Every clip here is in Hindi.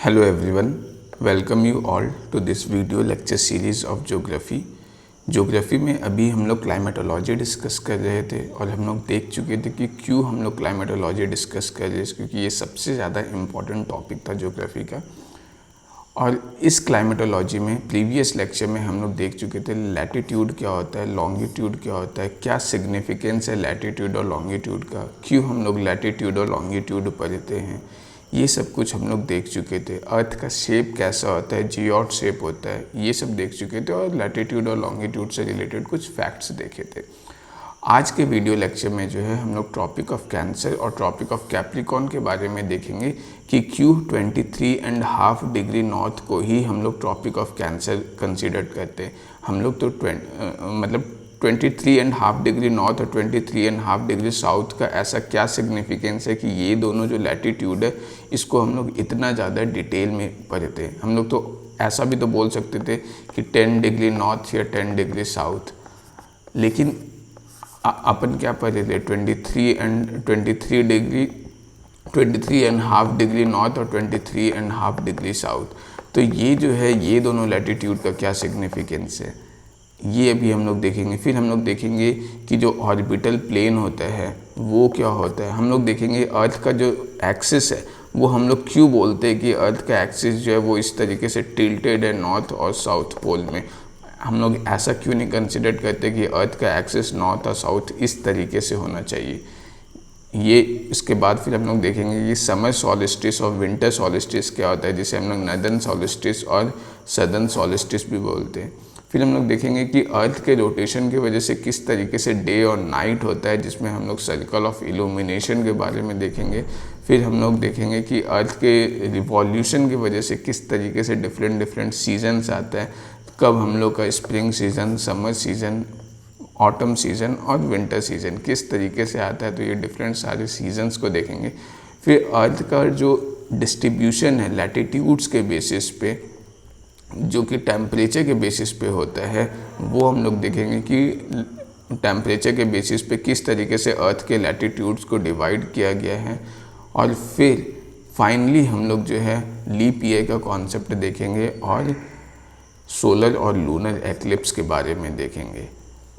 Hello everyone, welcome you all to this video lecture series of Geography। Geography में अभी हम लोग क्लाइमेटोलॉजी डिस्कस कर रहे थे और हम लोग देख चुके थे कि क्यों हम लोग क्लाइमेटोलॉजी डिस्कस कर रहे हैं, क्योंकि ये सबसे ज़्यादा इम्पॉर्टेंट टॉपिक था ज्योग्राफी का। और इस क्लाइमेटोलॉजी में प्रीवियस लेक्चर में हम लोग देख चुके थे लैटिट्यूड क्या होता है, लॉन्गिट्यूड क्या होता है, क्या सिग्निफिकेंस है लैटिट्यूड और लॉन्गिट्यूड का, क्यों हम लोग लैटिट्यूड और लॉन्गिट्यूड पढ़ते हैं, ये सब कुछ हम लोग देख चुके थे। अर्थ का शेप कैसा होता है, जियोट शेप होता है, ये सब देख चुके थे और लैटिट्यूड और लॉन्गिट्यूड से रिलेटेड कुछ फैक्ट्स देखे थे। आज के वीडियो लेक्चर में जो है हम लोग ट्रॉपिक ऑफ कैंसर और ट्रॉपिक ऑफ कैप्रिकॉर्न के बारे में देखेंगे कि क्यों 23.5 डिग्री नॉर्थ को ही हम लोग ट्रॉपिक ऑफ कैंसर कंसिडर करते हैं। हम लोग तो 23.5 डिग्री नॉर्थ और 23.5 डिग्री साउथ का ऐसा क्या सिग्निफिकेंस है कि ये दोनों जो लैटिट्यूड है इसको हम लोग इतना ज़्यादा डिटेल में पढ़ते हैं। हम लोग तो ऐसा भी तो बोल सकते थे कि 10 डिग्री नॉर्थ या 10 डिग्री साउथ, लेकिन अपन क्या पढ़े थे 23.5 डिग्री नॉर्थ और 23.5 डिग्री साउथ। तो ये जो है ये दोनों लैटिट्यूड का क्या सिग्निफिकेंस है ये अभी हम लोग देखेंगे। फिर हम लोग देखेंगे कि जो ऑर्बिटल प्लेन होता है वो क्या होता है। हम लोग देखेंगे अर्थ का जो एक्सिस है वो हम लोग क्यों बोलते हैं कि अर्थ का एक्सिस जो है वो इस तरीके से टिल्टेड है नॉर्थ और साउथ पोल में। हम लोग ऐसा क्यों नहीं कंसिडर करते कि अर्थ का एक्सिस नॉर्थ और साउथ इस तरीके से होना चाहिए। ये इसके बाद फिर हम लोग देखेंगे कि समर सॉलिस्टिस और विंटर सॉलिस्टिस क्या होता है, जिसे हम लोग नॉर्दर्न सॉलिस्टिस और सदर्न सॉलिस्टिस भी बोलते हैं। फिर हम लोग देखेंगे कि अर्थ के रोटेशन की वजह से किस तरीके से डे और नाइट होता है, जिसमें हम लोग सर्कल ऑफ इल्यूमिनेशन के बारे में देखेंगे। फिर हम लोग देखेंगे कि अर्थ के रिवॉल्यूशन की वजह से किस तरीके से डिफरेंट सीजन्स आता है, कब हम लोग का spring season, summer season, autumn season और विंटर सीज़न किस तरीके से आता है। तो ये डिफरेंट सारे सीजन्स को देखेंगे। फिर अर्थ का जो डिस्ट्रीब्यूशन है लैटिट्यूड्स के बेसिस पे, जो कि टेम्परेचर के बेसिस पे होता है, वो हम लोग देखेंगे कि टेम्परेचर के बेसिस पे किस तरीके से अर्थ के लैटिट्यूड्स को डिवाइड किया गया है। और फिर फाइनली हम लोग जो है लीप ईयर का कॉन्सेप्ट देखेंगे और सोलर और लूनर एक्लिप्स के बारे में देखेंगे।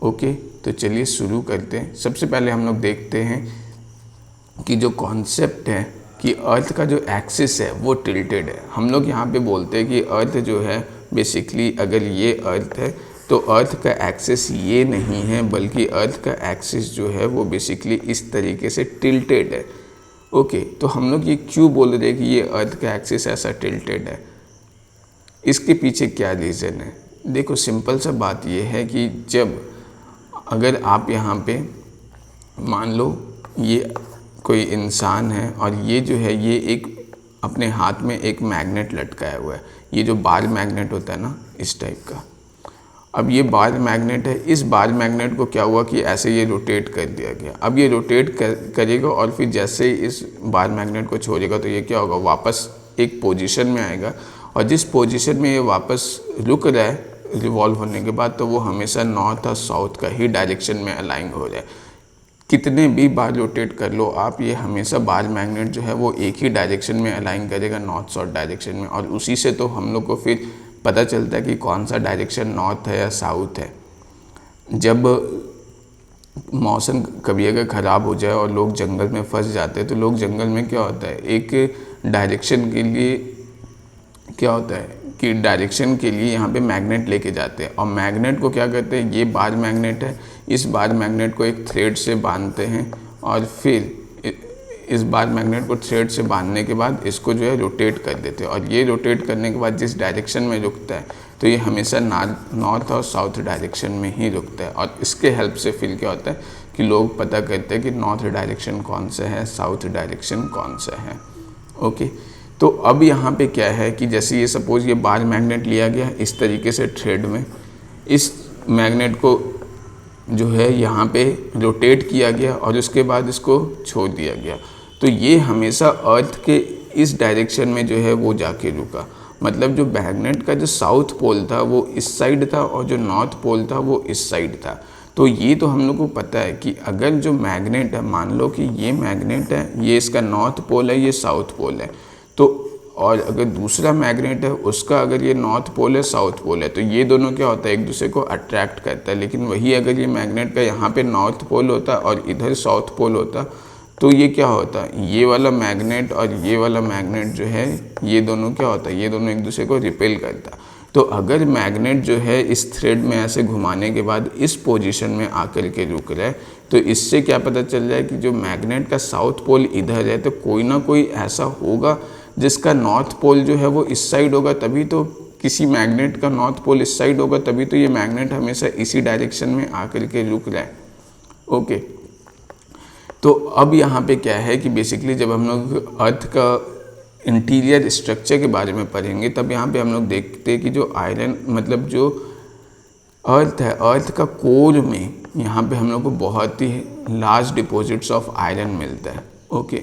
ओके, तो चलिए शुरू करते हैं। सबसे पहले हम लोग देखते हैं कि जो कॉन्सेप्ट है कि अर्थ का जो एक्सिस है वो टिल्टेड है। हम लोग यहाँ पे बोलते हैं कि अर्थ जो है बेसिकली अगर ये अर्थ है तो अर्थ का एक्सिस ये नहीं है, बल्कि अर्थ का एक्सिस जो है वो बेसिकली इस तरीके से टिल्टेड है। ओके, तो हम लोग ये क्यों बोल रहे हैं कि ये अर्थ का एक्सिस ऐसा टिल्टेड है, इसके पीछे क्या रीज़न है। देखो सिंपल सा बात ये है कि जब अगर आप यहाँ पे मान लो ये कोई इंसान है और ये जो है ये एक अपने हाथ में एक मैग्नेट लटकाया हुआ है, ये जो बार मैग्नेट होता है ना इस टाइप का। अब ये बार मैग्नेट है, इस बार मैग्नेट को क्या हुआ कि ऐसे ये रोटेट कर दिया गया। अब ये रोटेट करेगा और फिर जैसे ही इस बार मैग्नेट को छोड़ेगा तो ये क्या होगा, वापस एक पोजीशन में आएगा। और जिस पोजीशन में ये वापस रुक रहा है रिवॉल्व होने के बाद, तो वो हमेशा नॉर्थ और साउथ का ही डायरेक्शन में अलाइन हो रहा है। कितने भी बार रोटेट कर लो आप, ये हमेशा बार मैग्नेट जो है वो एक ही डायरेक्शन में अलाइन करेगा, नॉर्थ साउथ डायरेक्शन में। और उसी से तो हम लोग को फिर पता चलता है कि कौन सा डायरेक्शन नॉर्थ है या साउथ है। जब मौसम कभी अगर ख़राब हो जाए और लोग जंगल में फंस जाते हैं, तो लोग जंगल में क्या होता है एक डायरेक्शन के लिए क्या होता है कि डायरेक्शन के लिए यहाँ पे मैग्नेट लेके जाते हैं। और मैग्नेट को क्या करते हैं, ये बार मैग्नेट है, इस बार मैग्नेट को एक थ्रेड से बांधते हैं और फिर इस बार मैग्नेट को थ्रेड से बांधने के बाद इसको जो है रोटेट कर देते हैं। और ये रोटेट करने के बाद जिस डायरेक्शन में रुकता है तो ये हमेशा नॉर्थ और साउथ डायरेक्शन में ही रुकता है। और इसके हेल्प से फिर क्या होता है कि लोग पता करते हैं कि नॉर्थ डायरेक्शन कौन सा है, साउथ डायरेक्शन कौन सा है। ओके, तो अब यहाँ पे क्या है कि जैसे ये सपोज़ ये बार मैग्नेट लिया गया इस तरीके से थ्रेड में, इस मैग्नेट को जो है यहाँ पे रोटेट किया गया और उसके बाद इसको छोड़ दिया गया। तो ये हमेशा अर्थ के इस डायरेक्शन में जो है वो जाके रुका। मतलब जो मैग्नेट का जो साउथ पोल था वो इस साइड था और जो नॉर्थ पोल था वो इस साइड था। तो ये तो हम लोग को पता है कि अगर जो मैग्नेट है, मान लो कि ये मैग्नेट है, ये इसका नॉर्थ पोल है, ये साउथ पोल है, तो और अगर दूसरा मैग्नेट है उसका अगर ये नॉर्थ पोल है साउथ पोल है, तो ये दोनों क्या होता है एक दूसरे को अट्रैक्ट करता है। लेकिन वही अगर ये मैग्नेट का यहाँ पे नॉर्थ पोल होता और इधर साउथ पोल होता तो ये क्या होता, ये वाला मैग्नेट और ये वाला मैग्नेट जो है ये दोनों क्या होता है, ये दोनों एक दूसरे को रिपेल करता। तो अगर मैग्नेट जो है इस थ्रेड में ऐसे घुमाने के बाद इस पोजीशन में आकर के रुक रहा है, तो इससे क्या पता चल रहा है कि जो मैग्नेट का साउथ पोल इधर है, तो कोई ना कोई ऐसा होगा जिसका नॉर्थ पोल जो है वो इस साइड होगा, तभी तो किसी मैग्नेट का नॉर्थ पोल इस साइड होगा, तभी तो ये मैग्नेट हमेशा इसी डायरेक्शन में आकर के रुक रहा है। ओके, तो अब यहाँ पे क्या है कि बेसिकली जब हम लोग अर्थ का इंटीरियर स्ट्रक्चर के बारे में पढ़ेंगे तब यहाँ पे हम लोग देखते हैं कि जो आयरन मतलब जो अर्थ है, अर्थ का कोर में यहाँ पे हम लोग को बहुत ही लार्ज डिपॉजिट्स ऑफ आयरन मिलता है। ओके,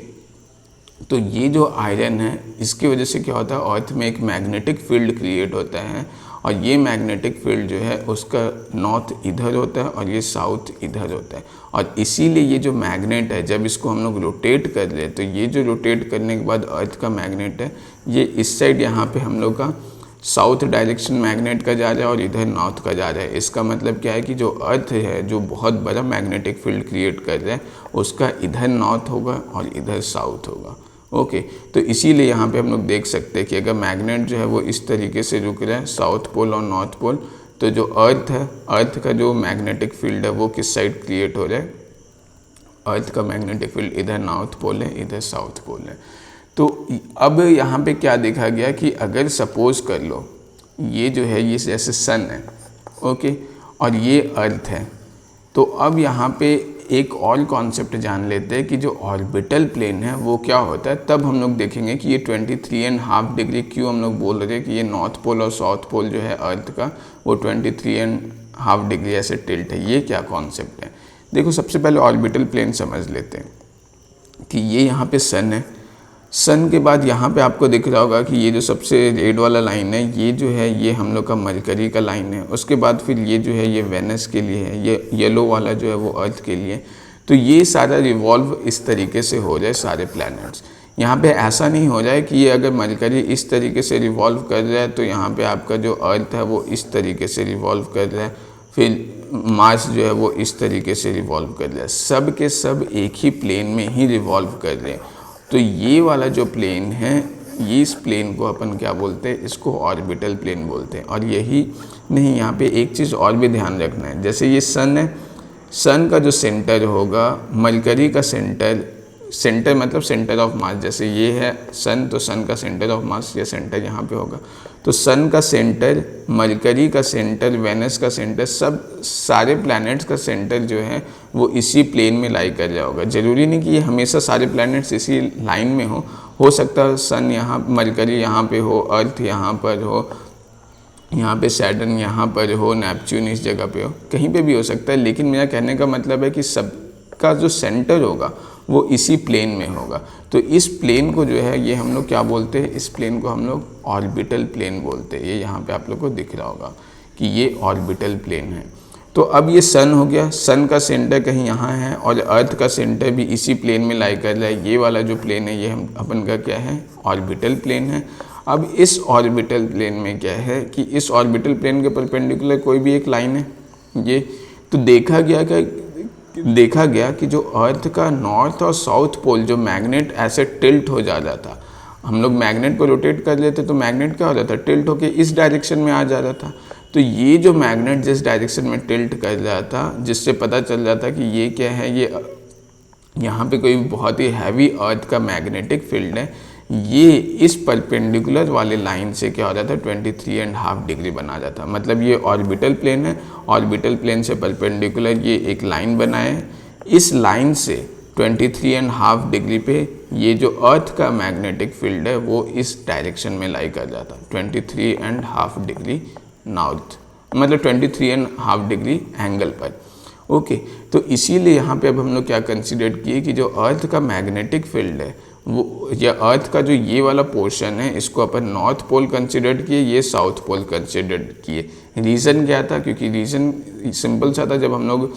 तो ये जो आयरन है इसकी वजह से क्या होता है, अर्थ में एक मैग्नेटिक फील्ड क्रिएट होता है और ये मैग्नेटिक फील्ड जो है उसका नॉर्थ इधर होता है और ये साउथ इधर होता है। और इसीलिए ये जो मैग्नेट है जब इसको हम लोग रोटेट कर रहे हैं तो ये जो रोटेट करने के बाद अर्थ का मैग्नेट है ये इस साइड यहाँ पे हम लोग का साउथ डायरेक्शन मैग्नेट का जा रहा है और इधर नॉर्थ का जा रहा है। इसका मतलब क्या है कि जो अर्थ है जो बहुत बड़ा मैग्नेटिक फील्ड क्रिएट कर रहा है उसका इधर नॉर्थ होगा और इधर साउथ होगा। ओके, तो इसीलिए यहाँ पे हम लोग देख सकते हैं कि अगर मैग्नेट जो है वो इस तरीके से रुक रहा है साउथ पोल और नॉर्थ पोल, तो जो अर्थ है, अर्थ का जो मैग्नेटिक फील्ड है वो किस साइड क्रिएट हो रहा है, अर्थ का मैग्नेटिक फील्ड इधर नॉर्थ पोल है इधर साउथ पोल है। तो अब यहाँ पे क्या देखा गया कि अगर सपोज कर लो ये जो है ये जैसे सन है, ओके, और ये अर्थ है, तो अब यहाँ पे एक और कॉन्सेप्ट जान लेते हैं कि जो ऑर्बिटल प्लेन है वो क्या होता है। तब हम लोग देखेंगे कि ये 23.5 डिग्री क्यों हम लोग बोल रहे हैं कि ये नॉर्थ पोल और साउथ पोल जो है अर्थ का वो 23.5 डिग्री ऐसे टिल्ट है, ये क्या कॉन्सेप्ट है। देखो सबसे पहले ऑर्बिटल प्लेन समझ लेते हैं कि ये यहाँ पे सन है, सन के बाद यहाँ पे आपको दिख रहा होगा कि ये जो सबसे रेड वाला लाइन है ये जो है ये हम लोग का मरकरी का लाइन है। उसके बाद फिर ये जो है ये वेनस के लिए है, ये येलो वाला जो है वो अर्थ के लिए। तो ये सारा रिवॉल्व इस तरीके से हो जाए सारे प्लैनेट्स। यहाँ पे ऐसा नहीं हो जाए कि ये अगर मरकरी इस तरीके से रिवॉल्व कर रहा है तो यहाँ पे आपका जो अर्थ है वो इस तरीके से रिवॉल्व कर रहा है, फिर मार्स जो है वो इस तरीके से रिवॉल्व कर रहा है। सब के सब एक ही प्लेन में ही रिवॉल्व कर रहे हैं। तो ये वाला जो प्लेन है ये इस प्लेन को अपन क्या बोलते हैं, इसको ऑर्बिटल प्लेन बोलते हैं। और यही नहीं, यहाँ पे एक चीज़ और भी ध्यान रखना है, जैसे ये सन है, सन का जो सेंटर होगा, मरकरी का सेंटर मतलब सेंटर ऑफ मास, जैसे ये है सन तो सन का सेंटर ऑफ मास या सेंटर यहाँ पे होगा, तो सन का सेंटर, मरकरी का सेंटर, वेनस का सेंटर, सब सारे प्लैनेट्स का सेंटर जो है वो इसी प्लेन में लाई कर रहा होगा। ज़रूरी नहीं कि ये हमेशा सारे प्लैनेट्स इसी लाइन में हो सकता है सन यहाँ, मरकरी यहाँ पे हो, अर्थ यहाँ पर हो, यहाँ पे सैटर्न यहाँ पर हो, नेपच्यून इस जगह पे हो, कहीं पे भी हो सकता है। लेकिन मेरा कहने का मतलब है कि सबका जो सेंटर होगा वो इसी प्लेन में होगा। तो इस प्लेन को जो है ये हम लोग क्या बोलते हैं, इस प्लेन को हम लोग ऑर्बिटल प्लेन बोलते हैं। ये यहाँ पे आप लोग को दिख रहा होगा कि ये ऑर्बिटल प्लेन है। तो अब ये सन हो गया, सन का सेंटर कहीं यहाँ है और अर्थ का सेंटर भी इसी प्लेन में लाई कर रहा है। ये वाला जो प्लेन है ये हम अपन का क्या है, ऑर्बिटल प्लेन है। अब इस ऑर्बिटल प्लेन में क्या है कि इस ऑर्बिटल प्लेन के परपेंडिकुलर कोई भी एक लाइन है ये, तो देखा गया कि जो अर्थ का नॉर्थ और साउथ पोल जो मैग्नेट ऐसे टिल्ट हो जा रहा था, हम लोग मैग्नेट को रोटेट कर लेते तो मैग्नेट क्या हो रहा था, टिल्ट होके इस डायरेक्शन में आ जा रहा था। तो ये जो मैग्नेट जिस डायरेक्शन में टिल्ट कर रहा था, जिससे पता चल रहा था कि ये क्या है, ये यहाँ पे कोई बहुत ही हैवी अर्थ का मैग्नेटिक फील्ड है, ये इस परपेंडिकुलर वाले लाइन से क्या हो रहा था, 23.5 डिग्री बना जाता। मतलब ये ऑर्बिटल प्लेन है, ऑर्बिटल प्लेन से परपेंडिकुलर ये एक लाइन बनाए, इस लाइन से 23.5 डिग्री पे ये जो अर्थ का मैग्नेटिक फील्ड है वो इस डायरेक्शन में लाई कर जाता, 23.5 डिग्री नॉर्थ, मतलब 23.5 डिग्री एंगल पर। ओके, तो इसीलिए यहाँ पे अब हम लोग क्या कंसिडर किए कि जो अर्थ का मैग्नेटिक फील्ड है वो, या अर्थ का जो ये वाला पोर्शन है, इसको अपन नॉर्थ पोल कंसिडर किए, ये साउथ पोल कंसिडर किए। रीज़न क्या था, क्योंकि रीज़न सिंपल सा था, जब हम लोग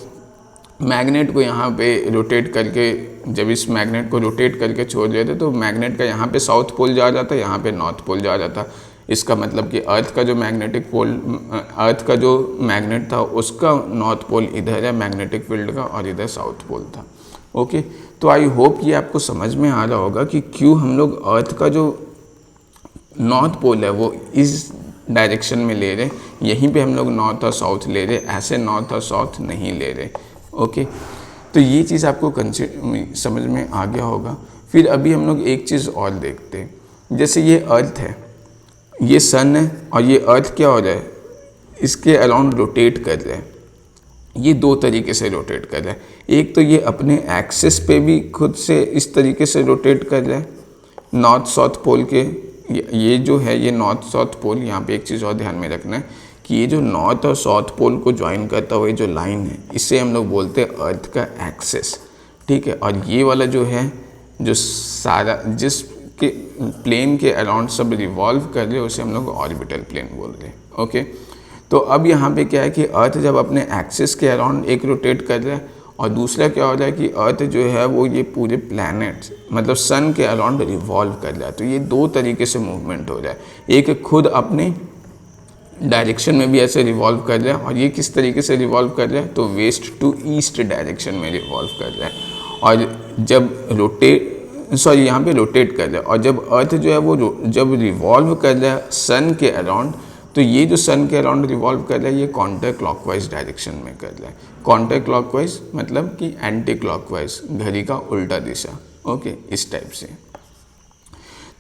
मैग्नेट को यहाँ पे रोटेट करके, जब इस मैग्नेट को रोटेट करके छोड़ देते तो मैग्नेट का यहाँ पे साउथ पोल जा जाता, यहाँ पे नॉर्थ पोल जा जाता। इसका मतलब कि अर्थ का जो मैग्नेटिक पोल, अर्थ का जो मैग्नेट था उसका नॉर्थ पोल इधर है मैग्नेटिक फील्ड का, और इधर साउथ पोल था। ओके, तो आई होप ये आपको समझ में आ रहा होगा कि क्यों हम लोग अर्थ का जो नॉर्थ पोल है वो इस डायरेक्शन में ले रहे, यहीं पे हम लोग नॉर्थ और साउथ ले रहे, ऐसे नॉर्थ और साउथ नहीं ले रहे। ओके, तो ये चीज़ आपको समझ में आ गया होगा। फिर अभी हम लोग एक चीज़ और देखते हैं। जैसे ये अर्थ है, ये सन है, और ये अर्थ क्या हो रहा है, इसके अराउंड रोटेट कर रहा है। ये दो तरीके से रोटेट कर रहा है। एक तो ये अपने एक्सिस पे भी खुद से इस तरीके से रोटेट कर रहा है, नॉर्थ साउथ पोल के। ये जो है ये नॉर्थ साउथ पोल, यहाँ पे एक चीज़ और ध्यान में रखना है कि ये जो नॉर्थ और साउथ पोल को ज्वाइन करता हुआ जो लाइन है, इसे हम लोग बोलते हैं अर्थ का एक्सिस। ठीक है, और ये वाला जो है, जो सारा जिसके प्लेन के अराउंड सब रिवॉल्व कर रहे हैं, उसे हम लोग ऑर्बिटल प्लेन बोल रहे हैं। ओके, तो अब यहाँ पे क्या है कि अर्थ जब अपने एक्सिस के अराउंड एक रोटेट कर रहा है, और दूसरा क्या हो रहा है कि अर्थ जो है वो ये पूरे प्लैनेट्स मतलब सन के अराउंड रिवॉल्व कर रहा है। तो ये दो तरीके से मूवमेंट हो रहा है। एक खुद अपने डायरेक्शन में भी ऐसे रिवॉल्व कर रहा है, और ये किस तरीके से रिवॉल्व कर रहा है, तो वेस्ट टू ईस्ट डायरेक्शन में रिवॉल्व कर रहा है। और जब यहाँ पे रोटेट कर रहा है, और जब अर्थ जो है वो जब रिवॉल्व कर रहा है सन के अराउंड, तो ये जो सन के अराउंड रिवॉल्व कर रहा है ये काउंटर क्लॉकवाइज डायरेक्शन में कर रहा है। काउंटर क्लॉकवाइज मतलब कि एंटी क्लॉकवाइज, घड़ी का उल्टा दिशा। ओके, इस टाइप से।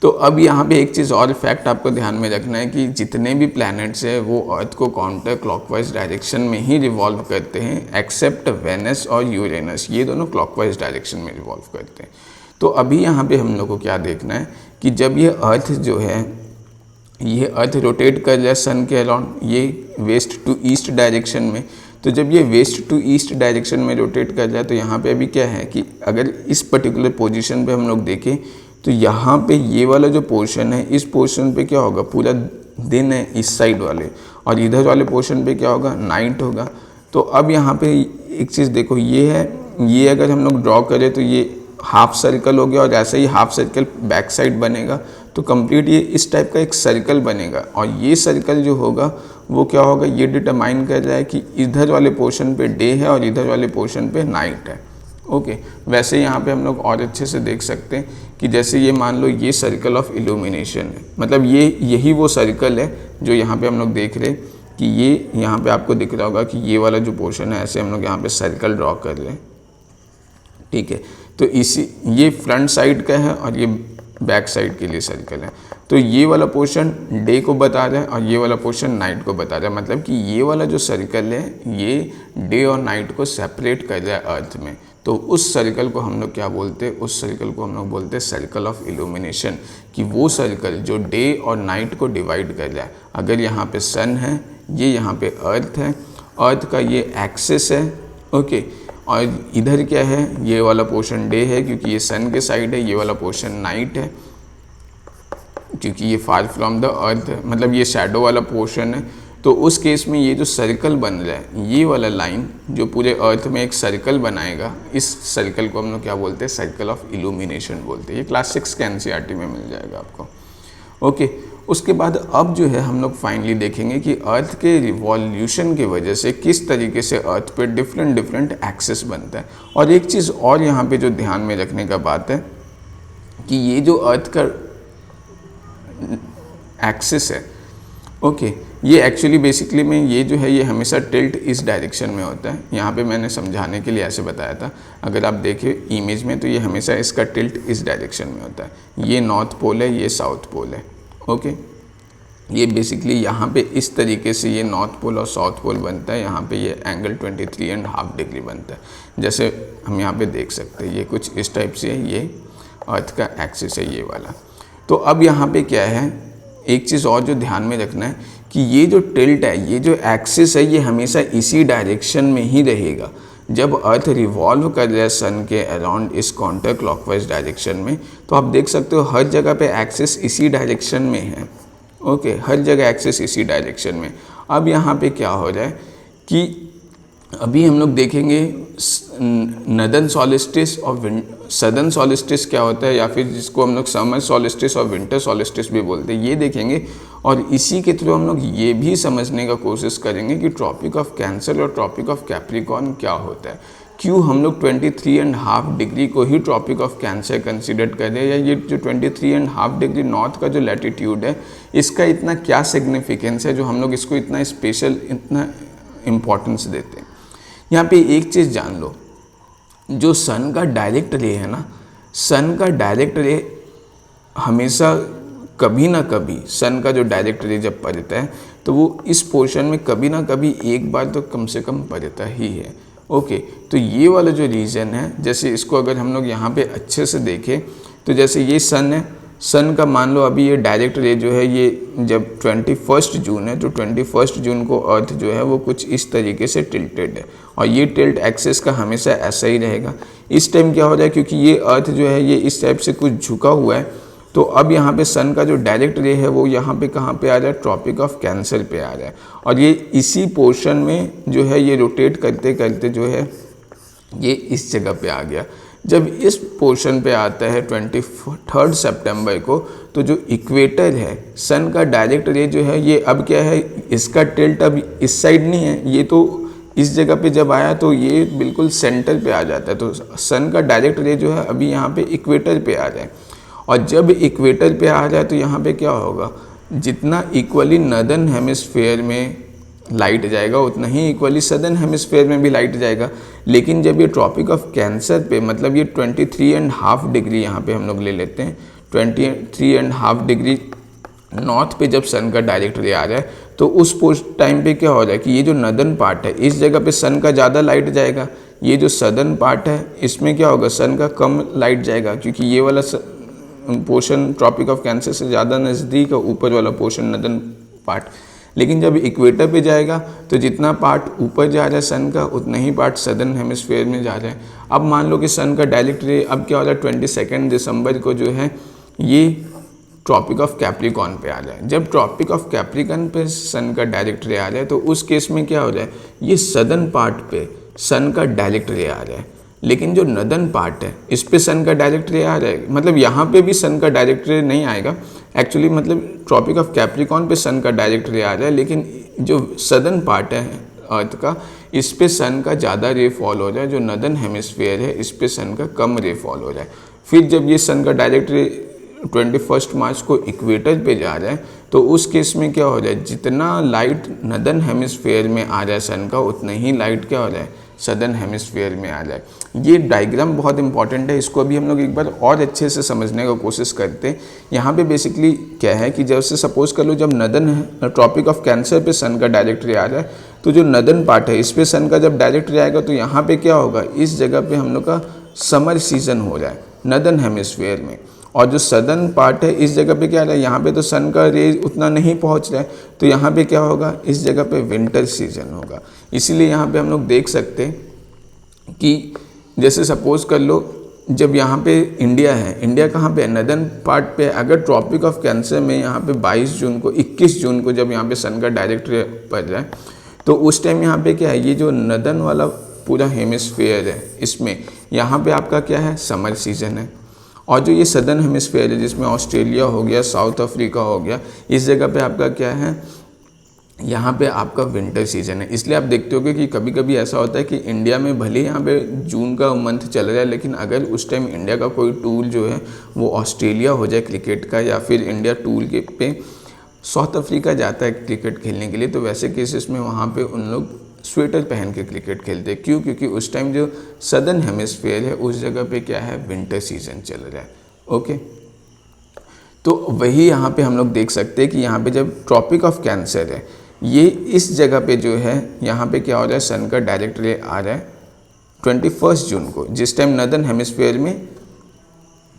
तो अब यहाँ पे एक चीज़ और फैक्ट आपको ध्यान में रखना है कि जितने भी प्लैनेट्स हैं वो अर्थ को काउंटर क्लॉकवाइज डायरेक्शन में ही रिवॉल्व करते हैं, एक्सेप्ट वेनस और यूरेनस, ये दोनों क्लॉकवाइज डायरेक्शन में रिवॉल्व करते हैं। तो अभी यहाँ पे हम लोग को क्या देखना है कि जब ये अर्थ जो है, ये अर्थ रोटेट कर रहा है सन के अराउंड, ये वेस्ट टू ईस्ट डायरेक्शन में। तो जब ये वेस्ट टू ईस्ट डायरेक्शन में रोटेट कर रहा है, तो यहाँ पे अभी क्या है कि अगर इस पर्टिकुलर पोजीशन पे हम लोग देखें, तो यहाँ पे ये वाला जो पोर्शन है, इस पोर्शन पे क्या होगा, पूरा दिन है इस साइड वाले, और इधर वाले पोर्शन पे क्या होगा, नाइट होगा। तो अब यहाँ पे एक चीज़ देखो, ये है, ये अगर हम लोग ड्रॉ करें तो ये हाफ सर्कल हो गया, और ऐसे ही हाफ सर्कल बैक साइड बनेगा, तो कंप्लीट ये इस टाइप का एक सर्कल बनेगा। और ये सर्कल जो होगा वो क्या होगा, ये डिटरमाइन कर रहा है कि इधर वाले पोर्शन पे डे है और इधर वाले पोर्शन पे नाइट है। ओके, वैसे यहाँ पे हम लोग और अच्छे से देख सकते हैं कि जैसे ये मान लो ये सर्कल ऑफ इल्यूमिनेशन है, मतलब ये यही वो सर्कल है जो यहाँ पे हम लोग देख रहे हैं कि ये यहाँ पे आपको दिख रहा होगा कि ये वाला जो पोर्शन है, ऐसे हम लोग यहाँ पे सर्कल ड्रॉ कर रहे हैं। ठीक है, तो ये फ्रंट साइड का है और ये बैक साइड के लिए सर्कल है। तो ये वाला पोर्शन डे को बता रहा है और ये वाला पोर्शन नाइट को बता रहा है, मतलब कि ये वाला जो सर्कल है ये डे और नाइट को सेपरेट कर रहा है अर्थ में। तो उस सर्कल को हम लोग क्या बोलते हैं, उस सर्कल को हम लोग बोलते हैं सर्कल ऑफ इल्यूमिनेशन, कि वो सर्कल जो डे और नाइट को डिवाइड कर रहा है। अगर यहाँ पे सन है, ये यहाँ पे अर्थ है, अर्थ का ये एक्सिस है। ओके, और इधर क्या है, ये वाला पोर्शन डे है क्योंकि ये सन के साइड है, ये वाला पोर्शन नाइट है क्योंकि ये फार फ्रॉम द अर्थ है, मतलब ये शैडो वाला पोर्शन है। तो उस केस में ये जो सर्कल बन रहा है, ये वाला लाइन जो पूरे अर्थ में एक सर्कल बनाएगा, इस सर्कल को हम लोग क्या बोलते हैं, सर्कल ऑफ इल्यूमिनेशन बोलते हैं। ये क्लास 6 के एनसीईआरटी में मिल जाएगा आपको। ओके, उसके बाद अब जो है हम लोग फाइनली देखेंगे कि अर्थ के रिवॉल्यूशन की वजह से किस तरीके से अर्थ पे डिफरेंट एक्सिस बनता है। और एक चीज़ और यहाँ पे जो ध्यान में रखने का बात है कि ये जो अर्थ का एक्सिस है, ओके, ये एक्चुअली बेसिकली में ये जो है ये हमेशा टिल्ट इस डायरेक्शन में होता है। यहाँ पे मैंने समझाने के लिए ऐसे बताया था, अगर आप देखें इमेज में तो ये हमेशा इसका टिल्ट इस डायरेक्शन में होता है। ये नॉर्थ पोल है, ये साउथ पोल है। ओके, ये बेसिकली यहाँ पे इस तरीके से ये नॉर्थ पोल और साउथ पोल बनता है। यहाँ पे ये एंगल 23.5 डिग्री बनता है, जैसे हम यहाँ पे देख सकते हैं। ये कुछ इस टाइप से है, ये अर्थ का एक्सिस है ये वाला। तो अब यहाँ पे क्या है, एक चीज़ और जो ध्यान में रखना है कि ये जो टिल्ट है, ये जो एक्सिस है, ये हमेशा इसी डायरेक्शन में ही रहेगा। जब अर्थ रिवॉल्व कर रहा है सन के अराउंड इस काउंटर क्लॉकवाइज डायरेक्शन में, तो आप देख सकते हो हर जगह पे एक्सिस इसी डायरेक्शन में है। ओके, हर जगह एक्सिस इसी डायरेक्शन में। अब यहाँ पे क्या हो रहा है कि अभी हम लोग देखेंगे नदर्न सॉलिस्टिस और सदर्न सॉलिस्टिस क्या होता है, या फिर जिसको हम लोग समर सॉलिस्टिस और विंटर सॉलिस्टिस भी बोलते हैं, ये देखेंगे। और इसी के थ्रू हम लोग ये भी समझने का कोशिश करेंगे कि ट्रॉपिक ऑफ कैंसर और ट्रॉपिक ऑफ कैप्रिकॉर्न क्या होता है, क्यों हम लोग 23.5 डिग्री को ही ट्रॉपिक ऑफ कैंसर कंसिडर कर रहे हैं, या ये जो 23.5 डिग्री नॉर्थ का जो लैटिट्यूड है इसका इतना क्या सिग्निफिकेंस है जो हम लोग इसको इतना स्पेशल, इतना इम्पोर्टेंस देते हैं। यहाँ पे एक चीज़ जान लो, जो सन का डायरेक्ट रे है ना, सन का डायरेक्ट रे हमेशा कभी ना कभी, सन का जो डायरेक्ट रे जब पड़ता है तो वो इस पोर्शन में कभी ना कभी एक बार तो कम से कम पड़ता ही है। ओके, तो ये वाला जो रीजन है, जैसे इसको अगर हम लोग यहाँ पे अच्छे से देखें तो जैसे ये सन है, सन का मान लो अभी ये डायरेक्ट रे जो है ये जब 21 जून है, तो 21 जून को अर्थ जो है वो कुछ इस तरीके से टिल्टेड है, और ये टिल्ट एक्सिस का हमेशा ऐसा ही रहेगा। इस टाइम क्या हो रहा है, क्योंकि ये अर्थ जो है ये इस टाइप से कुछ झुका हुआ है, तो अब यहाँ पे सन का जो डायरेक्ट रे है वो यहाँ पे कहाँ पे आ रहा है, ट्रॉपिक ऑफ कैंसर पे आ रहा है, और ये इसी पोर्शन में जो है ये रोटेट करते करते जो है ये इस जगह पे आ गया। जब इस पोर्शन पे आता है 23 सितंबर को, तो जो इक्वेटर है, सन का डायरेक्ट रे जो है ये अब क्या है, इसका टिल्ट अब इस साइड नहीं है, ये तो इस जगह पे जब आया तो ये बिल्कुल सेंटर पे आ जाता है, तो सन का डायरेक्ट रे जो है अभी यहाँ पे इक्वेटर पे आ रहा है। और जब इक्वेटर पे आ रहा है तो यहाँ पे क्या होगा, जितना इक्वली नॉर्दर्न हेमिस्फीयर में लाइट जाएगा उतना ही इक्वली सदर्न हेमिस्फीयर में भी लाइट जाएगा। लेकिन जब ये ट्रॉपिक ऑफ कैंसर पे, मतलब ये 23.5 डिग्री यहाँ पे हम लोग ले लेते हैं, 23.5 डिग्री नॉर्थ पे जब सन का डायरेक्ट रे आ रहा है, तो उस टाइम पे क्या हो रहा है कि ये जो नॉर्दर्न पार्ट है इस जगह पे सन का ज़्यादा लाइट जाएगा, ये जो सदर्न पार्ट है इसमें क्या होगा, सन का कम लाइट जाएगा, क्योंकि ये वाला पोर्शन ट्रॉपिक ऑफ कैंसर से ज़्यादा नज़दीक है, ऊपर वाला पोर्शन नॉर्दर्न पार्ट। लेकिन जब इक्वेटर पे जाएगा तो जितना पार्ट ऊपर जा रहा है सन का, उतना ही पार्ट सदर्न हेमिस्फीयर में जा रहा है। अब मान लो कि सन का डायरेक्ट रे अब क्या हो रहा है, 22 दिसंबर को जो है ये ट्रॉपिक ऑफ कैप्रिकॉर्न पे आ रहा है। जब ट्रॉपिक ऑफ कैप्रिकॉर्न पे सन का डायरेक्ट रे आ रहा है तो उस केस में क्या हो रहा है, ये सदर्न पार्ट पे सन का डायरेक्ट रे आ रहा है, लेकिन जो नॉर्दर्न पार्ट है इस पे सन का डायरेक्ट रे आ रहा है, मतलब यहाँ पे भी सन का डायरेक्ट रे नहीं आएगा एक्चुअली, मतलब ट्रॉपिक ऑफ कैप्रिकॉर्न पे सन का डायरेक्ट रे आ रहा है, लेकिन जो सदर्न पार्ट है अर्थ का इस पे सन का ज़्यादा रे फॉल हो रहा है, जो नॉर्दर्न हेमिस्फीयर है इस पे सन का कम रे फॉल हो रहा है। फिर जब ये सन का डायरेक्ट रे 21 मार्च को इक्वेटर पे जा रहा है तो उस केस में क्या हो रहा है, जितना लाइट नॉर्दर्न हेमिस्फीयर में आ रहा है सन का, उतना ही लाइट क्या हो रहा है, सदर्न हेमिस्फीयर में आ जाए। ये डायग्राम बहुत इंपॉर्टेंट है, इसको अभी हम लोग एक बार और अच्छे से समझने का कोशिश करते हैं। यहाँ पे बेसिकली क्या है कि जब से सपोज कर लो जब नॉर्दर्न ट्रॉपिक ऑफ कैंसर पे सन का डायरेक्ट रे आ रहा है, तो जो नॉर्दर्न पार्ट है इस पे सन का जब डायरेक्ट रे आएगा तो यहाँ पे क्या होगा, इस जगह पे हम लोग का समर सीजन हो रहा है नॉर्दर्न हेमिस्फीयर में, और जो सदर्न पार्ट है इस जगह पे क्या रहा है, यहाँ पे तो सन का रे उतना नहीं पहुँच रहा है, तो यहाँ पे क्या होगा, इस जगह पे विंटर सीजन होगा। इसीलिए यहाँ पे हम लोग देख सकते हैं कि जैसे सपोज कर लो जब यहाँ पे इंडिया है, इंडिया कहाँ पे है, नॉर्दर्न पार्ट पे, अगर ट्रॉपिक ऑफ कैंसर में यहाँ पे 22 जून को 21 जून को जब यहाँ पे सन का डायरेक्ट रे पड़ रहा है, तो उस टाइम यहाँ पे क्या है, ये जो नॉर्दर्न वाला पूरा हेमिस्फीयर है इसमें यहाँ पे आपका क्या है, समर सीजन है, और जो ये सदर्न हेमिस्फीयर है जिसमें ऑस्ट्रेलिया हो गया, साउथ अफ्रीका हो गया, इस जगह पे आपका क्या है, यहाँ पे आपका विंटर सीजन है। इसलिए आप देखते होगे कि कभी कभी ऐसा होता है कि इंडिया में भले यहाँ पे जून का मंथ चल रहा है, लेकिन अगर उस टाइम इंडिया का कोई टूर जो है वो ऑस्ट्रेलिया हो जाए क्रिकेट का, या फिर इंडिया टूर के पे साउथ अफ्रीका जाता है क्रिकेट खेलने के लिए, तो वैसे केसेस में वहाँ पे उन लोग स्वेटर पहन के क्रिकेट खेलते हैं। क्यों? क्योंकि उस टाइम जो सदर्न हेमिस्फीयर है उस जगह पे क्या है, विंटर सीजन चल रहा है। ओके, तो वही यहाँ पे हम लोग देख सकते हैं कि यहाँ पे जब ट्रॉपिक ऑफ कैंसर है, ये इस जगह पे जो है यहाँ पे क्या हो रहा है, सन का डायरेक्ट रे आ रहा है 21 जून को, जिस टाइम नॉर्दर्न हेमिस्फीयर में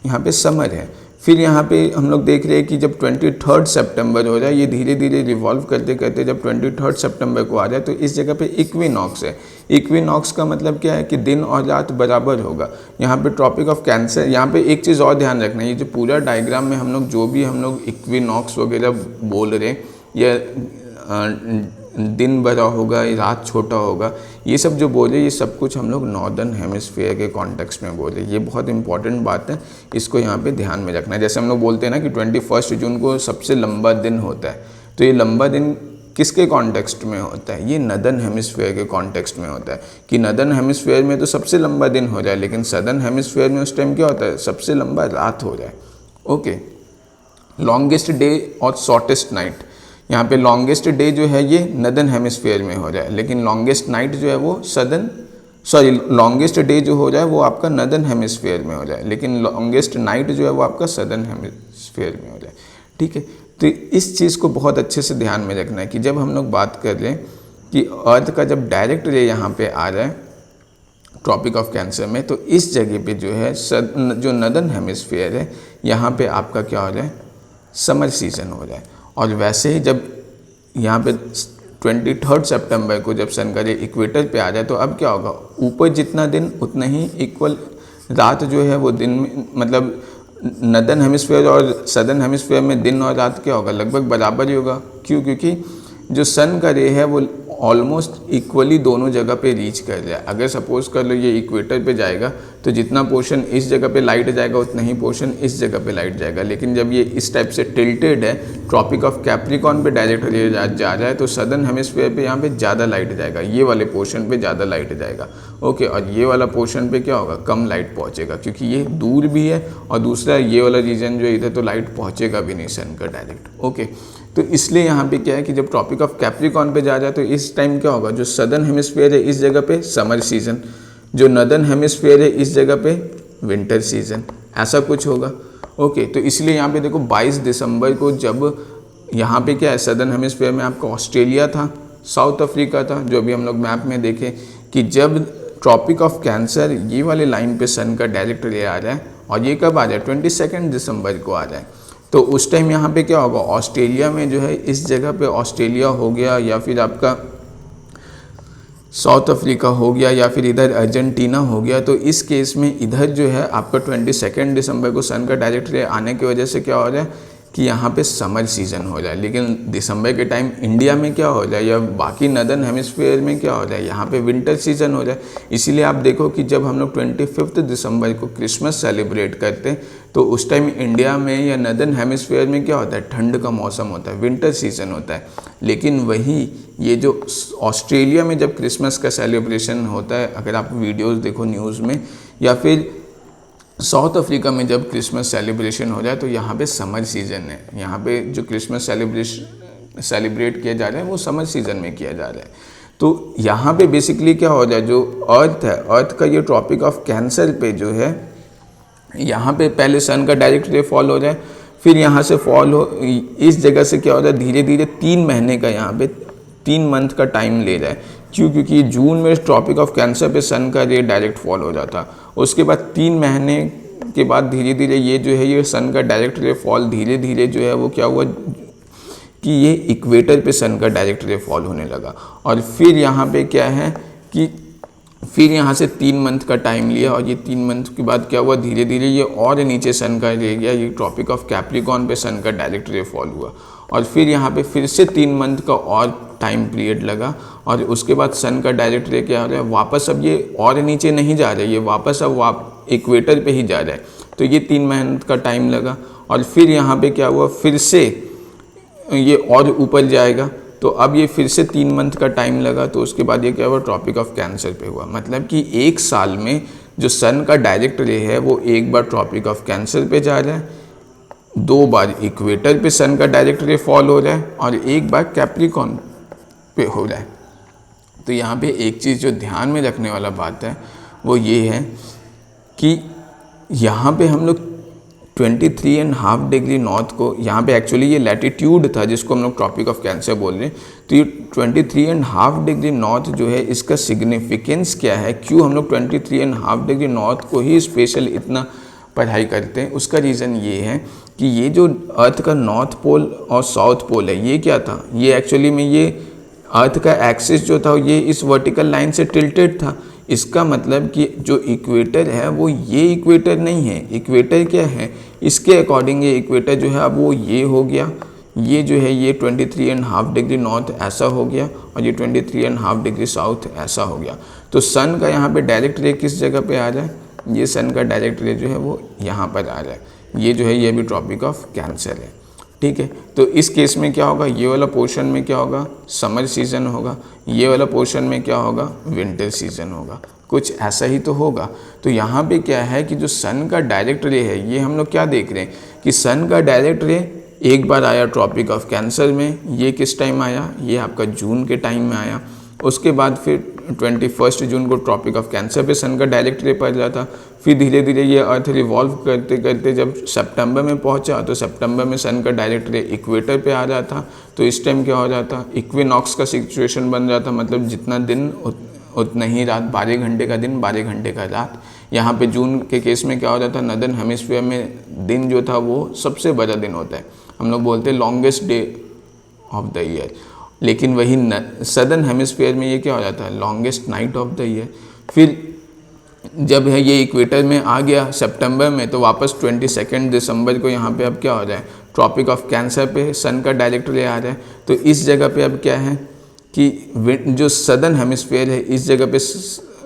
यहाँ पे समर है। फिर यहाँ पे हम लोग देख रहे हैं कि जब 23 सितंबर हो रहा है, ये धीरे धीरे रिवॉल्व करते करते जब 23 सितंबर को आ रहा है, तो इस जगह पे इक्विनॉक्स है। इक्विनॉक्स का मतलब क्या है कि दिन और रात बराबर होगा। यहाँ पे ट्रॉपिक ऑफ कैंसर, यहाँ पे एक चीज़ और ध्यान रखना है, ये जो पूरा डायग्राम में हम लोग जो भी हम लोग इक्विनॉक्स वगैरह बोल रहे हैं या दिन बड़ा होगा, रात छोटा होगा, ये सब जो बोले ये सब कुछ हम लोग नॉर्दर्न हेमिस्फीयर के कॉन्टेक्स्ट में बोले। ये बहुत इंपॉर्टेंट बात है, इसको यहाँ पे ध्यान में रखना है। जैसे हम लोग बोलते हैं ना कि 21 जून को सबसे लंबा दिन होता है, तो ये लंबा दिन किसके कॉन्टेक्स्ट में होता है? ये नदर्न हेमिस्फीयर के कॉन्टेक्स्ट में होता है कि नदर्न हेमिस्फीयर में तो सबसे लंबा दिन हो जाए, लेकिन सदर्न हेमिस्फीयर में उस टाइम क्या होता है? सबसे लंबा रात हो जाए। ओके, लॉन्गेस्ट डे और शॉर्टेस्ट नाइट, यहाँ पे लॉन्गेस्ट डे जो है ये नदर्न हेमिस्फीयर में हो जाए, लेकिन लॉन्गेस्ट नाइट जो है वो लॉन्गेस्ट डे जो हो जाए वो आपका नदर्न हेमिस्फीयर में हो जाए, लेकिन लॉन्गेस्ट नाइट जो है वो आपका सदर्न हेमिस्फीयर में हो जाए। ठीक है, तो इस चीज़ को बहुत अच्छे से ध्यान में रखना है कि जब हम लोग बात कर रहे हैं कि अर्थ का जब डायरेक्ट रे यहाँ पे आ रहा है ट्रॉपिक ऑफ कैंसर में, तो इस जगह पे जो है जो नदर्न हेमिस्फीयर है यहाँ पे आपका क्या हो जाए? समर सीजन हो जाए। और वैसे ही जब यहाँ पे 23 सितंबर को जब सन का रे इक्वेटर पे आ जाए, तो अब क्या होगा? ऊपर जितना दिन उतना ही इक्वल रात जो है वो दिन में, मतलब नदर्न हेमिस्फीयर और सदर्न हेमिस्फीयर में दिन और रात क्या होगा? लगभग बराबर ही होगा। क्यों? क्योंकि जो सन का रे है वो ऑलमोस्ट इक्वली दोनों जगह पे रीच कर जाए। अगर सपोज कर लो ये इक्वेटर पे जाएगा तो जितना पोर्शन इस जगह पे लाइट जाएगा उतना ही पोर्शन इस जगह पे लाइट जाएगा, लेकिन जब ये इस टाइप से टिल्टेड है, ट्रॉपिक ऑफ कैप्रिकॉर्न पे डायरेक्ट रे जा रहा है, तो सदर्न हेमिस्फीयर पे यहाँ पे ज़्यादा लाइट जाएगा, ये वाले पोर्शन पे ज़्यादा लाइट जाएगा। ओके, और ये वाला पोर्शन पे क्या होगा? कम लाइट पहुँचेगा, क्योंकि ये दूर भी है, और दूसरा ये वाला रीजन जो इधर तो लाइट पहुँचेगा भी नहीं सन का डायरेक्ट। ओके, तो इसलिए यहाँ पे क्या है कि जब ट्रॉपिक ऑफ कैप्रिकॉर्न पे जा जाए तो इस टाइम क्या होगा? जो सदर्न हेमिस्फीयर है इस जगह पे समर सीजन, जो नदर्न हेमिस्फीयर है इस जगह पे विंटर सीजन, ऐसा कुछ होगा। ओके, तो इसलिए यहाँ पे देखो 22 दिसंबर को जब यहाँ पे क्या है, सदर्न हेमिस्फीयर में आपका ऑस्ट्रेलिया था, साउथ अफ्रीका था, जो अभी हम लोग मैप में देखें कि जब ट्रॉपिक ऑफ कैंसर ये वाले लाइन पे सन का डायरेक्ट रे आ जाए, और ये कब आ जाए? 22 दिसंबर को आ जाए, तो उस टाइम यहाँ पे क्या होगा? ऑस्ट्रेलिया में जो है इस जगह पे ऑस्ट्रेलिया हो गया, या फिर आपका साउथ अफ्रीका हो गया, या फिर इधर अर्जेंटीना हो गया, तो इस केस में इधर जो है आपका 22 दिसंबर को सन का डायरेक्ट रे आने की वजह से क्या हो जाए कि यहाँ पे समर सीज़न हो जाए, लेकिन दिसंबर के टाइम इंडिया में क्या हो जाए या बाकी नदर्न हेमिस्फीयर में क्या हो जाए? यहाँ पे विंटर सीजन हो जाए। इसीलिए आप देखो कि जब हम लोग 25 दिसंबर को क्रिसमस सेलिब्रेट करते हैं, तो उस टाइम इंडिया में या नदर्न हेमिस्फीयर में क्या होता है? ठंड का मौसम होता है, विंटर सीजन होता है। लेकिन वही ये जो ऑस्ट्रेलिया में जब क्रिसमस का सेलिब्रेशन होता है, अगर आप वीडियोज़ देखो न्यूज़ में, या फिर साउथ अफ्रीका में जब क्रिसमस सेलिब्रेशन हो जाए, तो यहाँ पे समर सीज़न है। यहाँ पे जो क्रिसमस सेलिब्रेट किया जा रहा है वो समर सीज़न में किया जा रहा है। तो यहाँ पे बेसिकली क्या हो जाए, जो अर्थ है, अर्थ का ये ट्रॉपिक ऑफ कैंसर पे जो है, यहाँ पे पहले सन का डायरेक्ट रे फॉल हो जाए, फिर यहाँ से फॉल हो, इस जगह से क्या हो जाए, धीरे धीरे 3 महीने का यहाँ पे 3 मंथ का टाइम ले जाए। क्यों? क्योंकि जून में ट्रॉपिक ऑफ कैंसर पे सन का रे डायरेक्ट फॉल हो जाता, उसके बाद 3 महीने के बाद धीरे धीरे ये जो है ये सन का डायरेक्ट रे फॉल धीरे धीरे जो है वो क्या हुआ कि ये इक्वेटर पे सन का डायरेक्ट रे फॉल होने लगा। और फिर यहाँ पे क्या है कि फिर यहाँ से 3 मंथ का टाइम लिया, और ये 3 मंथ के बाद क्या हुआ, धीरे धीरे ये और नीचे सन का रे गया, ये ट्रॉपिक ऑफ कैप्रिकॉर्न पे सन का डायरेक्ट रे फॉल हुआ, और फिर यहाँ पे फिर से 3 मंथ का और टाइम पीरियड लगा, और उसके बाद सन का डायरेक्ट रे क्या हो रहा है, वापस अब ये और नीचे नहीं जा रहा है, ये वापस अब इक्वेटर पे ही जा रहा है। तो ये 3 महीने का टाइम लगा, और फिर यहाँ पे क्या हुआ, फिर से ये और ऊपर जाएगा, तो अब ये फिर से 3 मंथ का टाइम लगा, तो उसके बाद ये क्या हुआ, ट्रॉपिक ऑफ कैंसर पे हुआ। मतलब कि 1 साल में जो सन का डायरेक्ट रे है वो एक बार ट्रॉपिक ऑफ कैंसर पे जा रहा है, 2 बार इक्वेटर पे सन का डायरेक्ट रे फॉल हो रहा है, और 1 बार कैप्रिकॉर्न पे हो रहा है। तो यहाँ पे एक चीज़ जो ध्यान में रखने वाला बात है वो ये है कि यहाँ पे हम लोग 23.5 डिग्री नॉर्थ को, यहाँ पे एक्चुअली ये लैटिट्यूड था जिसको हम लोग ट्रॉपिक ऑफ कैंसर बोल रहे हैं, तो ये 23.5 डिग्री नॉर्थ जो है इसका सिग्निफिकेंस क्या है, क्यों हम लोग 23.5 डिग्री नॉर्थ को ही स्पेशल इतना पढ़ाई करते हैं? उसका रीज़न ये है कि ये जो अर्थ का नॉर्थ पोल और साउथ पोल है, ये क्या था, ये एक्चुअली में ये अर्थ का एक्सिस जो था ये इस वर्टिकल लाइन से टिल्टेड था। इसका मतलब कि जो इक्वेटर है वो ये इक्वेटर नहीं है, इक्वेटर क्या है, इसके अकॉर्डिंग ये इक्वेटर जो है अब वो ये हो गया, ये जो है ये 23.5 डिग्री नॉर्थ ऐसा हो गया और ये 23.5 डिग्री साउथ ऐसा हो गया। तो सन का यहाँ पे डायरेक्ट रे किस जगह पे आ रहा है, ये सन का डायरेक्ट रे जो है वो यहाँ पर आ रहा है। ये जो है ये भी ट्रॉपिक ऑफ कैंसर है, ठीक है। तो इस केस में क्या होगा, ये वाला पोर्शन में क्या होगा, समर सीजन होगा, ये वाला पोर्शन में क्या होगा, विंटर सीजन होगा, कुछ ऐसा ही तो होगा। तो यहाँ पे क्या है कि जो सन का डायरेक्ट रे है, ये हम लोग क्या देख रहे हैं कि सन का डायरेक्ट रे एक बार आया ट्रॉपिक ऑफ कैंसर में, ये किस टाइम आया, ये आपका जून के टाइम में आया। उसके बाद फिर 21 जून को ट्रॉपिक ऑफ कैंसर पे सन का डायरेक्ट रे पड़ जाता। फिर धीरे धीरे ये अर्थ रिवॉल्व करते करते जब सितंबर में पहुंचा तो सितंबर में सन का डायरेक्ट रे इक्वेटर पे आ जाता। तो इस टाइम क्या हो जाता, इक्विनॉक्स का सिचुएशन बन जाता, मतलब जितना दिन उतना ही रात, 12 घंटे का दिन 12 घंटे का रात। यहाँ पे जून के केस में क्या हो जाता, नदर्न हेमिस्फीयर में दिन जो था वो सबसे बड़ा दिन होता है, हम लोग बोलते हैं longest day of the year. लेकिन वही सदर्न हेमिस्फीयर में ये क्या हो जाता है, longest night of the year. फिर जब है ये इक्वेटर में आ गया सितंबर में, तो वापस 22 दिसंबर को यहाँ पे अब क्या हो रहा है, ट्रॉपिक ऑफ कैंसर पे सन का डायरेक्ट रे आ रहा है। तो इस जगह पे अब क्या है कि जो सदर्न हेमिस्फीयर है, इस जगह पे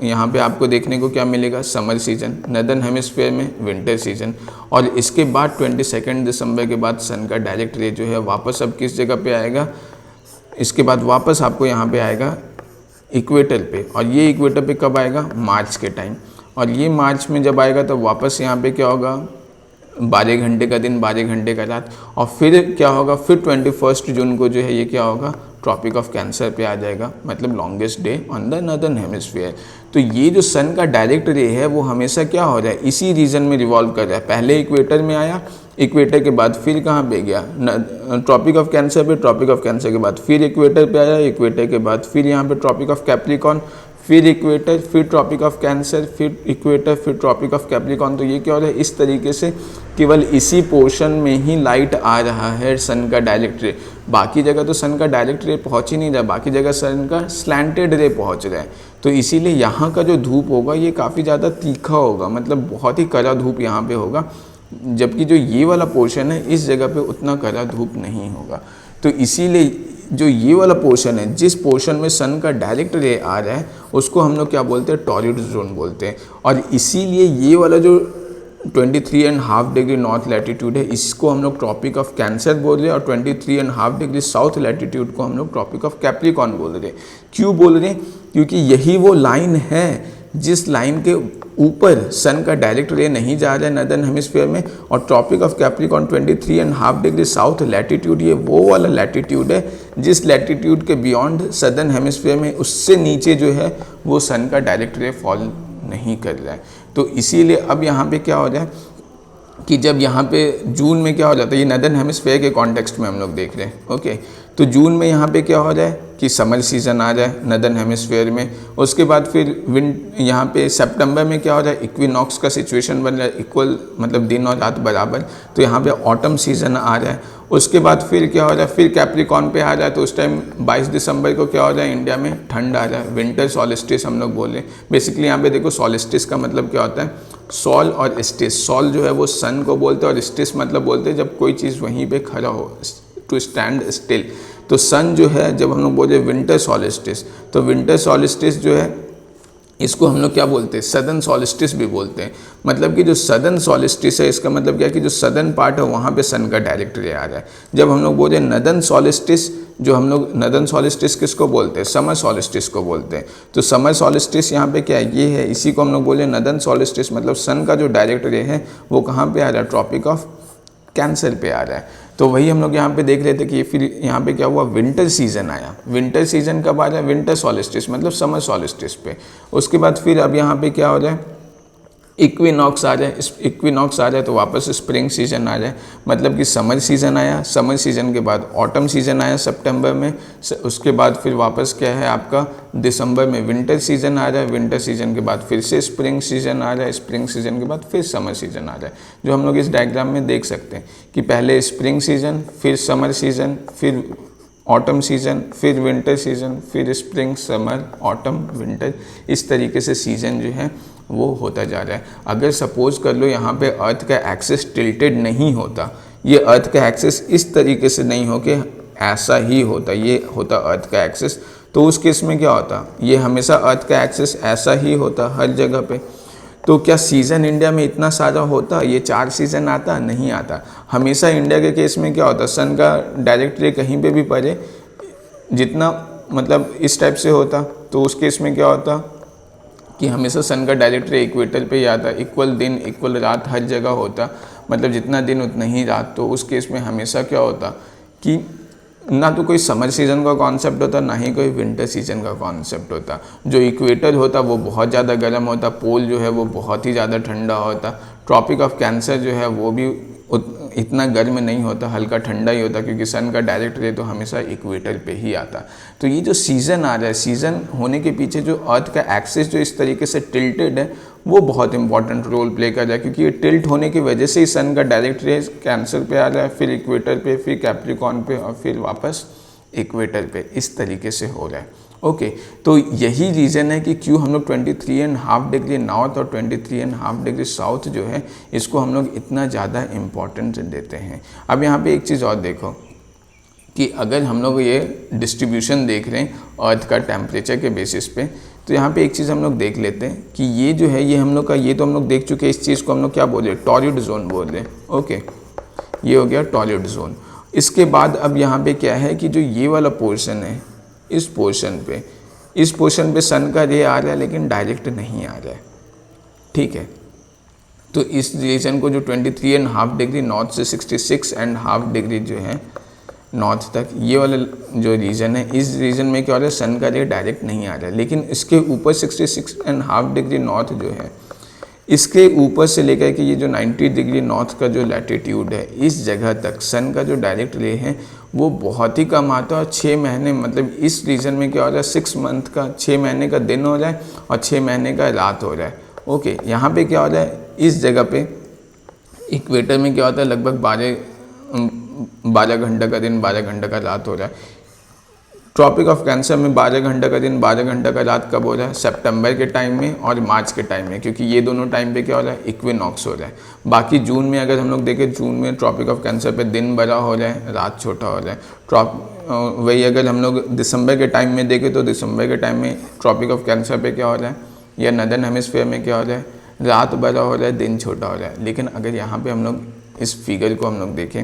यहाँ पे आपको देखने को क्या मिलेगा, समर सीजन, नदर्न हेमिस्फीयर में विंटर सीजन। और इसके बाद 22 दिसंबर के बाद सन का डायरेक्ट रे जो है वापस अब किस जगह पे आएगा, इसके बाद वापस आपको यहाँ पे आएगा इक्वेटर पे। और ये इक्वेटर पे कब आएगा, मार्च के टाइम। और ये मार्च में जब आएगा तो वापस यहाँ पे क्या होगा, 12 घंटे का दिन 12 घंटे का रात। और फिर क्या होगा, फिर 21 जून को जो है ये क्या होगा, ट्रॉपिक ऑफ कैंसर पे आ जाएगा, मतलब longest day on the northern hemisphere. तो ये जो सन का डायरेक्ट रे है वो हमेशा क्या हो रहा है, इसी रीजन में रिवॉल्व कर रहा है। पहले इक्वेटर में आया, इक्वेटर के बाद फिर कहाँ पे गया, ट्रॉपिक ऑफ कैंसर पे, ट्रॉपिक ऑफ कैंसर के बाद फिर इक्वेटर पे आया, इक्वेटर के बाद फिर यहाँ पे ट्रॉपिक ऑफ कैप्रिकॉर्न, फिर इक्वेटर, फिर ट्रॉपिक ऑफ कैंसर, फिर इक्वेटर, फिर ट्रॉपिक ऑफ कैप्रिकॉर्न। तो ये क्या हो रहा है, इस तरीके से केवल इसी पोर्शन में ही लाइट आ रहा है सन का डायरेक्ट रे। बाकी जगह तो सन का डायरेक्ट रे पहुंच ही नहीं रहा, बाकी जगह सन का स्लैंटेड रे पहुंच रहा है। तो इसीलिए यहाँ का जो धूप होगा ये काफ़ी ज़्यादा तीखा होगा, मतलब बहुत ही कड़ा धूप यहाँ पे होगा, जबकि जो ये वाला पोर्शन है इस जगह पे उतना कड़ा धूप नहीं होगा। तो इसीलिए जो ये वाला पोर्शन है, जिस पोर्शन में सन का डायरेक्ट रे आ रहा है, उसको हम लोग क्या बोलते हैं, टॉरिड जोन बोलते हैं। और इसीलिए ये वाला जो 23.5 डिग्री नॉर्थ लैटिट्यूड है, इसको हम लोग ट्रॉपिक ऑफ कैंसर बोल रहे हैं, और 23.5 डिग्री साउथ लैटिट्यूड को हम लोग ट्रॉपिक ऑफ कैप्रिकॉर्न बोल रहे हैं। क्यों बोल रहे हैं, क्योंकि यही वो लाइन है जिस लाइन के ऊपर सन का डायरेक्ट रे नहीं जा रहा है नदर्न हेमिस्फीयर में, और tropic of Capricorn 23.5 degree south latitude, ये वो वाला लैटिट्यूड है जिस लैटिट्यूड के बियॉन्ड सदर्न हेमिस्फीयर में, उससे नीचे जो है वो सन का डायरेक्ट रे फॉल नहीं कर रहा है। तो इसीलिए अब यहाँ पे क्या हो रहा है कि जब यहाँ पे जून में क्या हो जाता है, ये नदर्न हेमिस्फीयर के कॉन्टेक्स्ट में हम लोग देख रहे हैं, ओके। तो जून में यहाँ पे क्या हो रहा है कि समर सीज़न आ रहा है नदर्न हेमिस्फीयर में। उसके बाद फिर यहाँ पे सितंबर में क्या हो रहा है, इक्विनॉक्स का सिचुएशन बन रहा है, इक्वल मतलब दिन और रात बराबर। तो यहाँ पे ऑटम सीज़न आ रहा है। उसके बाद फिर क्या हो रहा है, फिर कैप्रिकॉर्न पे आ रहा है। तो उस टाइम 22 दिसंबर को क्या हो रहा है, इंडिया में ठंड आ रहा है, विंटर सॉलिस्टिस हम लोग बोले। बेसिकली यहाँ पे देखो सॉलिस्टिस का मतलब क्या होता है, सॉल और स्टिस। सॉल जो है वो सन को बोलते हैं, और स्टिस मतलब बोलते हैं जब कोई चीज़ वहीं पे खड़ा हो, टू स्टैंड स्टिल। तो सन जो है, जब हम लोग बोलते हैं विंटर सॉलिस्टिस, तो विंटर सॉलिस्टिस जो है इसको हम लोग क्या बोलते हैं, सदर्न सॉलिस्टिस भी बोलते हैं। मतलब कि जो सदर्न सॉलिस्टिस है, इसका मतलब क्या है कि जो सदर्न पार्ट है वहाँ पे सन का डायरेक्ट रे आ रहा है। जब हम लोग बोलते हैं नदर्न सॉलिस्टिस, जो हम लोग नदर्न सॉलिस्टिस किसको बोलते हैं, समर सॉलिस्टिस को बोलते हैं। तो समर सॉलिस्टिस यहाँ पे क्या है, ये है, इसी को हम लोग बोले नदर्न सॉलिस्टिस। मतलब सन का जो डायरेक्ट रे है वो कहाँ पे आ रहा है, ट्रॉपिक ऑफ कैंसर पे आ रहा है। तो वही हम लोग यहाँ पे देख रहे थे कि फिर यहाँ पे क्या हुआ, विंटर सीजन आया। विंटर सीजन कब आ रहा है, विंटर सॉलिस्टिस मतलब समर सॉलिस्टिस पे। उसके बाद फिर अब यहाँ पे क्या हो रहा है, इक्विनॉक्स आ रहा है। इक्विनॉक्स आ रहा है तो वापस स्प्रिंग सीजन आ रहा है। मतलब कि समर सीजन आया, समर सीजन के बाद ऑटम सीजन आया सितंबर में। उसके बाद फिर वापस क्या है आपका दिसंबर में विंटर सीजन आ रहा है। विंटर सीजन के बाद फिर से स्प्रिंग सीजन आ रहा है। स्प्रिंग सीजन के बाद फिर समर सीजन आ रहा है, जो हम लोग इस डायग्राम में देख सकते हैं कि पहले स्प्रिंग सीजन, फिर समर सीजन, फिर ऑटम सीजन, फिर विंटर सीजन, फिर स्प्रिंग, समर, ऑटम, विंटर। इस तरीके से सीजन जो है वो होता जा रहा है। अगर सपोज कर लो यहाँ पे अर्थ का एक्सिस टिल्टेड नहीं होता, ये अर्थ का एक्सिस इस तरीके से नहीं हो कि ऐसा ही होता, ये होता अर्थ का एक्सिस, तो उस केस में क्या होता, ये हमेशा अर्थ का एक्सिस ऐसा ही होता हर जगह पे। तो क्या सीज़न इंडिया में इतना सारा होता, ये 4 सीज़न आता, नहीं आता। हमेशा इंडिया के केस में क्या होता, सन का डायरेक्ट रे कहीं पे भी पड़े, जितना मतलब इस टाइप से होता, तो उस केस में क्या होता कि हमेशा सन का डायरेक्ट रे इक्वेटर पे ही आता, इक्वल दिन इक्वल रात हर जगह होता, मतलब जितना दिन उतना ही रात। तो उस केस में हमेशा क्या होता कि ना तो कोई समर सीज़न का कॉन्सेप्ट होता, ना ही कोई विंटर सीज़न का कॉन्सेप्ट होता। जो इक्वेटर होता वो बहुत ज़्यादा गर्म होता, पोल जो है वो बहुत ही ज़्यादा ठंडा होता, ट्रॉपिक ऑफ कैंसर जो है वो भी इतना गर्म नहीं होता, हल्का ठंडा ही होता, क्योंकि सन का डायरेक्ट रे तो हमेशा इक्वेटर पे ही आता। तो ये जो सीज़न आ रहा है, सीज़न होने के पीछे जो अर्थ का एक्सिस जो इस तरीके से टिल्टेड है, वो बहुत इंपॉर्टेंट रोल प्ले कर रहा है, क्योंकि ये टिल्ट होने की वजह से ही सन का डायरेक्ट रे कैंसर पे आ रहा है, फिर इक्वेटर पे, फिर कैप्रिकॉर्न पे, और फिर वापस इक्वेटर पे, इस तरीके से हो रहा है। ओके, तो यही रीज़न है कि क्यों हम लोग 23.5 डिग्री नॉर्थ और 23.5 डिग्री साउथ जो है, इसको हम लोग इतना ज़्यादा इम्पोर्टेंस देते हैं। अब यहाँ पे एक चीज़ और देखो कि अगर हम लोग ये डिस्ट्रीब्यूशन देख रहे हैं अर्थ का टेम्परेचर के बेसिस पे, तो यहाँ पे एक चीज़ हम लोग देख लेते हैं कि ये जो है, ये हम लोग का, ये तो हम लोग देख चुके हैं, इस चीज़ को हम लोग क्या बोल रहे हैं, टॉरिड जोन बोल रहे हैं। ओके, ये हो गया टॉरिड जोन। इसके बाद अब यहाँ पे क्या है कि जो ये वाला पोर्शन है, इस पोर्शन पे सन का रे आ रहा है, लेकिन डायरेक्ट नहीं आ रहा है, ठीक है। तो इस रीजन को जो 23.5 डिग्री नॉर्थ से 66.5 डिग्री जो है नॉर्थ तक, ये वाला जो रीजन है, इस रीजन में क्या हो रहा है, सन का रे डायरेक्ट नहीं आ रहा है। लेकिन इसके ऊपर 66.5 डिग्री नॉर्थ जो है, इसके ऊपर से लेकर के ये जो 90 डिग्री नॉर्थ का जो लैटिट्यूड है, इस जगह तक सन का जो डायरेक्ट रे है वो बहुत ही कम आता है। और 6 महीने, मतलब इस रीजन में क्या हो रहा है, 6 मंथ का, 6 महीने का दिन हो रहा है और 6 महीने का रात हो रहा है। ओके, यहाँ पे क्या हो रहा है, इस जगह पे इक्वेटर में क्या होता है, लगभग 12 घंटा का दिन, 12 घंटा का रात हो रहा है। ट्रॉपिक ऑफ कैंसर में 12 घंटा का दिन, 12 घंटा का रात कब हो रहा है, सितंबर के टाइम में और मार्च के टाइम में, क्योंकि ये दोनों टाइम पे क्या हो रहा है, इक्विनॉक्स हो रहा है। बाकी जून में अगर हम लोग देखें, जून में ट्रॉपिक ऑफ कैंसर पे दिन बड़ा हो रहा है, रात छोटा हो रहा है। वही अगर हम लोग दिसंबर के टाइम में देखें, तो दिसंबर के टाइम में ट्रॉपिक ऑफ कैंसर पे क्या हो रहा है, या नदर्न हेमिस्फीयर में क्या हो रहा है, रात बड़ा हो रहा है, दिन छोटा हो रहा है। लेकिन अगर यहाँ पर हम लोग इस फिगर को हम लोग देखें,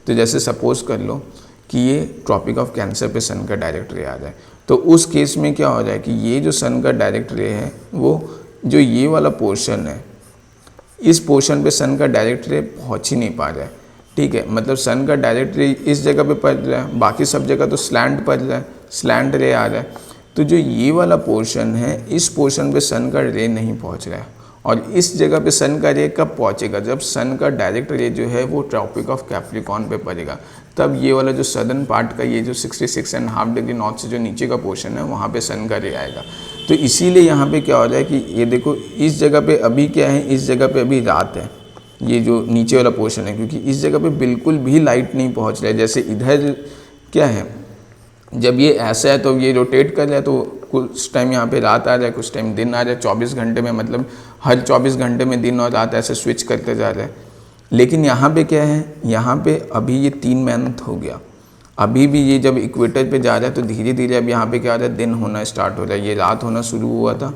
तो जैसे सपोज़ कर लो कि ये ट्रॉपिक ऑफ कैंसर पे सन का डायरेक्ट रे आ रहा है, तो उस केस में क्या हो रहा है कि ये जो सन का डायरेक्ट रे है, वो जो ये वाला पोर्शन है, इस पोर्शन पे सन का डायरेक्ट रे पहुंच ही नहीं पा रहा है, ठीक है। मतलब सन का डायरेक्ट रे इस जगह पे पड़ रहा है, बाकी सब जगह तो स्लैंट पड़ रहा है, स्लैंट रे आ रहा है। तो जो ये वाला पोर्शन है, इस पोर्शन पे सन का रे नहीं पहुँच रहा है। और इस जगह पे सन का रे कब पहुंचेगा, जब सन का डायरेक्ट रे जो है वो ट्रॉपिक ऑफ कैप्रिकॉर्न पे पड़ेगा, तब ये वाला जो सदर्न पार्ट का, ये जो 66.5 डिग्री नॉर्थ से जो नीचे का पोर्शन है, वहाँ पे सन का रे आएगा। तो इसीलिए यहाँ पे क्या हो रहा है कि ये देखो, इस जगह पे अभी क्या है, इस जगह पे अभी रात है, ये जो नीचे वाला पोर्शन है, क्योंकि इस जगह पे बिल्कुल भी लाइट नहीं पहुँच रहा है। जैसे इधर क्या है, जब ये ऐसा है तो ये रोटेट कर रहा है, तो कुछ टाइम यहाँ पे रात आ रहा है, कुछ टाइम दिन आ रहा है, 24 घंटे में, मतलब हर 24 घंटे में दिन और रात ऐसे स्विच करते जा रहा है। लेकिन यहाँ पे क्या है, यहाँ पे अभी ये 3 मंथ हो गया, अभी भी ये जब इक्वेटर पे जा रहा है, तो धीरे धीरे अब यहाँ पे क्या हो रहा है, दिन होना स्टार्ट हो रहा है। ये रात होना शुरू हुआ था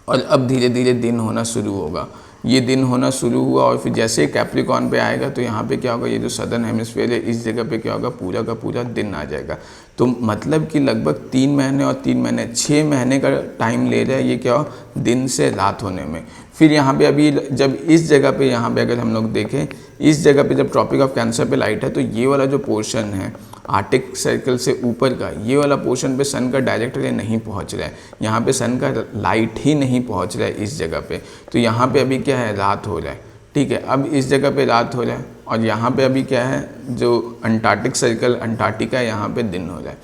और अब धीरे धीरे दिन होना शुरू होगा। ये दिन होना शुरू हुआ और फिर जैसे कैप्रिकॉर्न पे आएगा, तो यहाँ पे क्या होगा, ये जो सदर्न हेमिस्फीयर है, इस जगह पे क्या होगा, पूरा का पूरा दिन आ जाएगा। तो मतलब कि लगभग 3 महीने और 3 महीने 6 महीने का टाइम ले रहा है ये क्या हो, दिन से रात होने में। फिर यहाँ पे अभी जब इस जगह पे, यहाँ पे अगर हम लोग देखें, इस जगह पे जब ट्रॉपिक ऑफ कैंसर पे लाइट है, तो ये वाला जो पोर्शन है आर्टिक सर्कल से ऊपर का, ये वाला पोर्शन पे सन का डायरेक्ट रे नहीं पहुंच रहा है, यहाँ पे सन का लाइट ही नहीं पहुंच रहा है इस जगह पे। तो यहाँ पे अभी क्या है, रात हो रहा है, ठीक है। अब इस जगह पे रात हो रहा है और यहाँ पे अभी क्या है, जो अंटार्कटिक सर्कल, अंटार्कटिका, यहाँ पे दिन हो रहा है।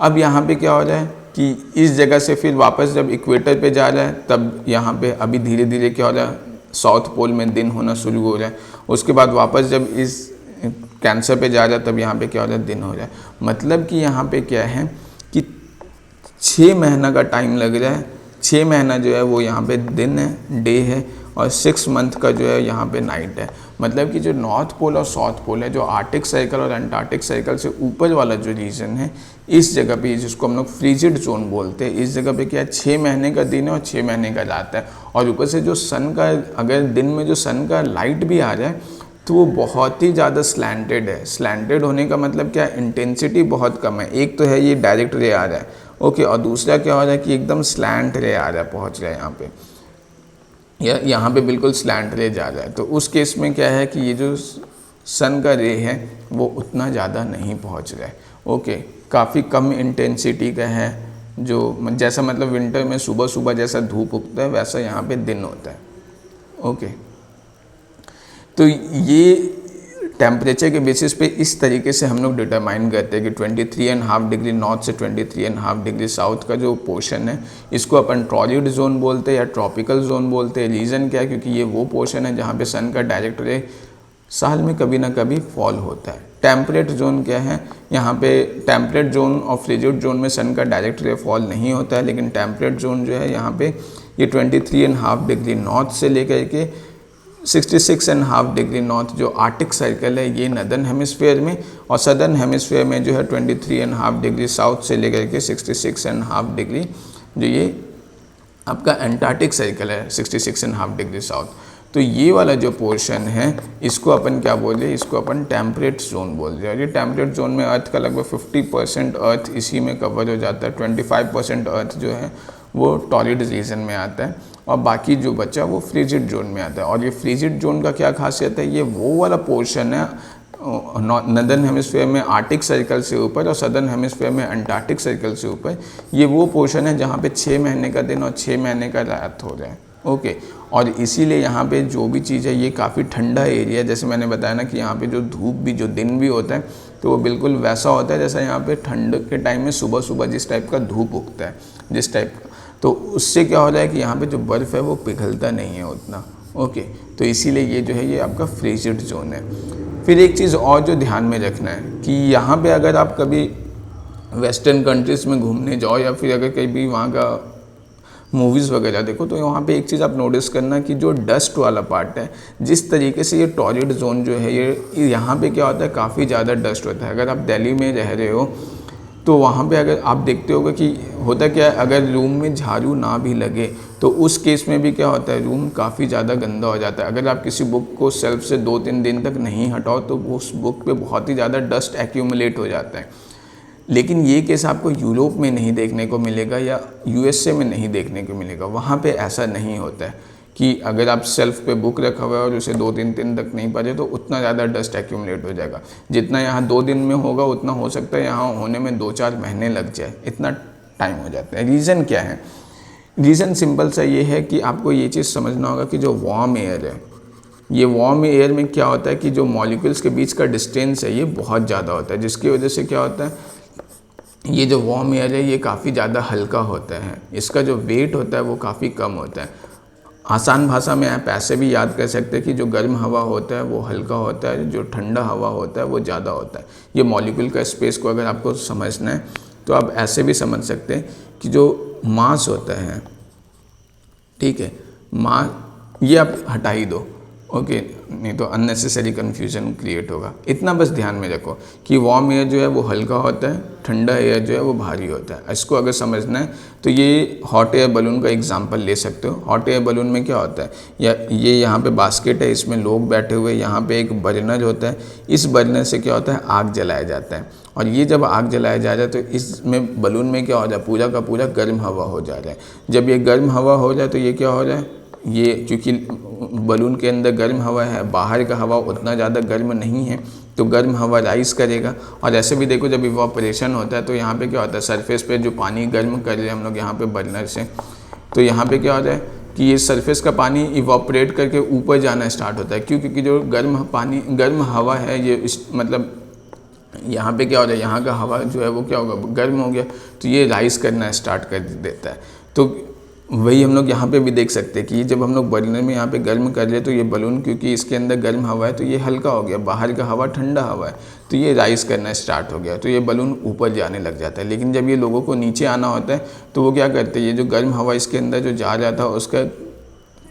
अब यहाँ पे क्या हो रहा है कि इस जगह से फिर वापस जब इक्वेटर पे जा रहा है, तब यहाँ पे अभी धीरे धीरे क्या हो रहा है, साउथ पोल में दिन होना शुरू हो रहा है। उसके बाद वापस जब इस कैंसर पे जा रहा है, तब यहाँ पे क्या हो रहा है, दिन हो रहा है। मतलब कि यहाँ पे क्या है कि 6 महीना का टाइम लग रहा है। 6 महीना जो है वो यहाँ पे दिन है, डे है, और 6 मंथ का जो है यहाँ पे नाइट है। मतलब कि जो नॉर्थ पोल और साउथ पोल है, जो आर्टिक सर्कल और अंटार्कटिक सर्कल से ऊपर वाला जो रीजन है, इस जगह पे, जिसको हम लोग फ्रीजिड जोन बोलते हैं, इस जगह पे क्या है, 6 महीने का दिन है और 6 महीने का रात है। और ऊपर से जो सन का, अगर दिन में जो सन का लाइट भी आ जाए तो वो बहुत ही ज़्यादा स्लैंटेड है। स्लैंटेड होने का मतलब क्या है, इंटेंसिटी बहुत कम है। एक तो है ये डायरेक्ट रे आ रहा है, ओके, और दूसरा क्या हो रहा है कि एकदम स्लैंट रे आ रहा है, पहुँच रहा है यहाँ पे, या यहाँ पे बिल्कुल स्लैंट रे जा रहा है। तो उस केस में क्या है कि ये जो सन का रे है वो उतना ज़्यादा नहीं पहुँच रहा है, ओके, काफ़ी कम इंटेंसिटी का है। जो जैसा मतलब विंटर में सुबह सुबह जैसा धूप उगता है वैसा यहाँ पे दिन होता है, ओके। तो ये टेम्परेचर के बेसिस पे इस तरीके से हम लोग डिटरमाइन करते हैं कि 23.5 डिग्री नॉर्थ से 23.5 डिग्री साउथ का जो पोर्शन है, इसको अपन टॉर्रिड जोन बोलते हैं या ट्रॉपिकल जोन बोलते हैं। रीज़न क्या है, क्योंकि ये वो पोर्शन है जहाँ पे सन का डायरेक्ट रे साल में कभी ना कभी फॉल होता है। टेम्परेट जोन क्या है, यहाँ पे टेम्परेट जोन और फ्रिजिड जोन में सन का डायरेक्ट रे फॉल नहीं होता है, लेकिन टेम्परेट जोन जो है यहाँ पे ये 23.5 डिग्री नॉर्थ से लेकर के 66.5 डिग्री नॉर्थ जो आर्टिक सर्कल है ये नदर्न हेमिस्फीयर में, और सदर्न हेमिस्फीयर में जो है 23.5 डिग्री साउथ से लेकर के 66.5 डिग्री जो ये आपका अंटार्कटिक सर्कल है 66.5 डिग्री साउथ। तो ये वाला जो पोर्शन है इसको अपन क्या बोल रहे हैं, इसको अपन टेम्परेट जोन बोल रहे हैं। और ये टेम्परेट जोन में अर्थ का लगभग 50% अर्थ इसी में कवर हो जाता है। 25% अर्थ जो है वो टॉर्रिड रीजन में आता है और बाकी जो बचा वो फ्रीजिड जोन में आता है। और ये फ्रीजिड जोन का क्या खासियत है, ये वो वाला पोर्शन है नदर्न हेमिस्फीयर में आर्टिक सर्कल से ऊपर और सदर्न हेमिस्फीयर में अंटार्कटिक सर्कल से ऊपर, ये वो पोर्शन है जहाँ पे 6 महीने का दिन और 6 महीने का रात हो रहा है, ओके। और इसीलिए यहाँ पे जो भी चीज़ है ये काफ़ी ठंडा एरिया है। जैसे मैंने बताया ना कि यहाँ पे जो धूप भी, जो दिन भी होता है तो वो बिल्कुल वैसा होता है जैसा यहाँ पे ठंड के टाइम में सुबह सुबह जिस टाइप का धूप उगता है, जिस टाइप का। तो उससे क्या हो रहा है कि यहाँ पे जो बर्फ़ है वो पिघलता नहीं है उतना, ओके। तो इसीलिए ये जो है ये आपका फ्रीजिड जोन है। फिर एक चीज़ और जो ध्यान में रखना है कि यहाँ पे अगर आप कभी वेस्टर्न कंट्रीज़ में घूमने जाओ या फिर अगर कभी वहाँ का मूवीज़ वगैरह देखो, तो वहाँ पे एक चीज़ आप नोटिस करना कि जो डस्ट वाला पार्ट है, जिस तरीके से ये टॉर्रिड जोन जो है ये यहाँ पे क्या होता है, काफ़ी ज़्यादा डस्ट होता है। अगर आप दिल्ली में रह रहे हो तो वहाँ पे अगर आप देखते होगे कि होता क्या है, अगर रूम में झाड़ू ना भी लगे तो उस केस में भी क्या होता है, रूम काफ़ी ज़्यादा गंदा हो जाता है। अगर आप किसी बुक को सेल्फ से 2-3 दिन तक नहीं हटाओ तो उस बुक पे बहुत ही ज़्यादा डस्ट एक्यूमुलेट हो जाता है। लेकिन ये केस आपको यूरोप में नहीं देखने को मिलेगा या यूएसए में नहीं देखने को मिलेगा। वहाँ पे ऐसा नहीं होता है कि अगर आप सेल्फ पे बुक रखा हुआ है और उसे 2-3 दिन तक नहीं पढ़े तो उतना ज़्यादा डस्ट एक्यूमुलेट हो जाएगा। जितना यहाँ 2 दिन में होगा उतना हो सकता है यहाँ होने में 2-4 महीने लग जाए, इतना टाइम हो जाता है। रीज़न क्या है? रीज़न सिंपल सा ये है कि आपको ये चीज़ समझना होगा कि जो वार्म एयर है, ये वार्म एयर में क्या होता है कि जो मॉलिक्यूल्स के बीच का डिस्टेंस है ये बहुत ज़्यादा होता है, जिसकी वजह से क्या होता है, ये जो वार्म एयर है ये काफ़ी ज़्यादा हल्का होता है, इसका जो वेट होता है वो काफ़ी कम होता है। आसान भाषा में आप ऐसे भी याद कर सकते हैं कि जो गर्म हवा होता है वो हल्का होता है, जो ठंडा हवा होता है वो ज़्यादा होता है। ये मॉलिक्यूल का स्पेस को अगर आपको समझना है तो आप ऐसे भी समझ सकते हैं कि जो मास होता है, ठीक है, मास ये आप हटा ही दो, ओके, नहीं तो अननेसेसरी कन्फ्यूजन क्रिएट होगा। इतना बस ध्यान में रखो कि वार्म एयर जो है वो हल्का होता है, ठंडा एयर जो है वो भारी होता है। इसको अगर समझना है तो ये हॉट एयर बलून का एग्जांपल ले सकते हो। हॉट एयर बलून में क्या होता है, या ये यहाँ पे बास्केट है, इसमें लोग बैठे हुए, यहाँ पे एक बर्नर होता है, इस बर्नर से क्या होता है, आग जलाया जाता है। और ये जब आग जलाया जा रहा है तो इसमें बलून में क्या हो रहा है, पूरा का पूरा गर्म हवा हो जा रहा है। जब ये गर्म हवा हो जाए तो ये क्या हो रहा है, ये क्योंकि बलून के अंदर गर्म हवा है, बाहर का हवा उतना ज़्यादा गर्म नहीं है, तो गर्म हवा राइज़ करेगा। और ऐसे भी देखो जब इवापोरेशन होता है तो यहाँ पे क्या होता है, सरफेस पे जो पानी गर्म कर रहे हैं हम लोग यहाँ पे बर्नर से, तो यहाँ पे क्या होता है कि ये सरफेस का पानी इवापोरेट करके ऊपर जाना स्टार्ट होता है। क्यों? क्योंकि जो गर्म हवा है ये मतलब यहाँ पे क्या हो रहा है, यहाँ का हवा जो है वो क्या होगा, गर्म हो गया, तो ये राइज़ करना स्टार्ट कर देता है। तो वही हम लोग यहाँ पे भी देख सकते हैं कि जब हम लोग बर्नर में यहाँ पे गर्म कर रहे तो ये बलून, क्योंकि इसके अंदर गर्म हवा है तो ये हल्का हो गया, बाहर का हवा ठंडा हवा है, तो ये राइज़ करना स्टार्ट हो गया, तो ये बलून ऊपर जाने लग जाता है। लेकिन जब ये लोगों को नीचे आना होता है तो वो क्या करते हैं, ये जो गर्म हवा इसके अंदर जो जा रहा था उसका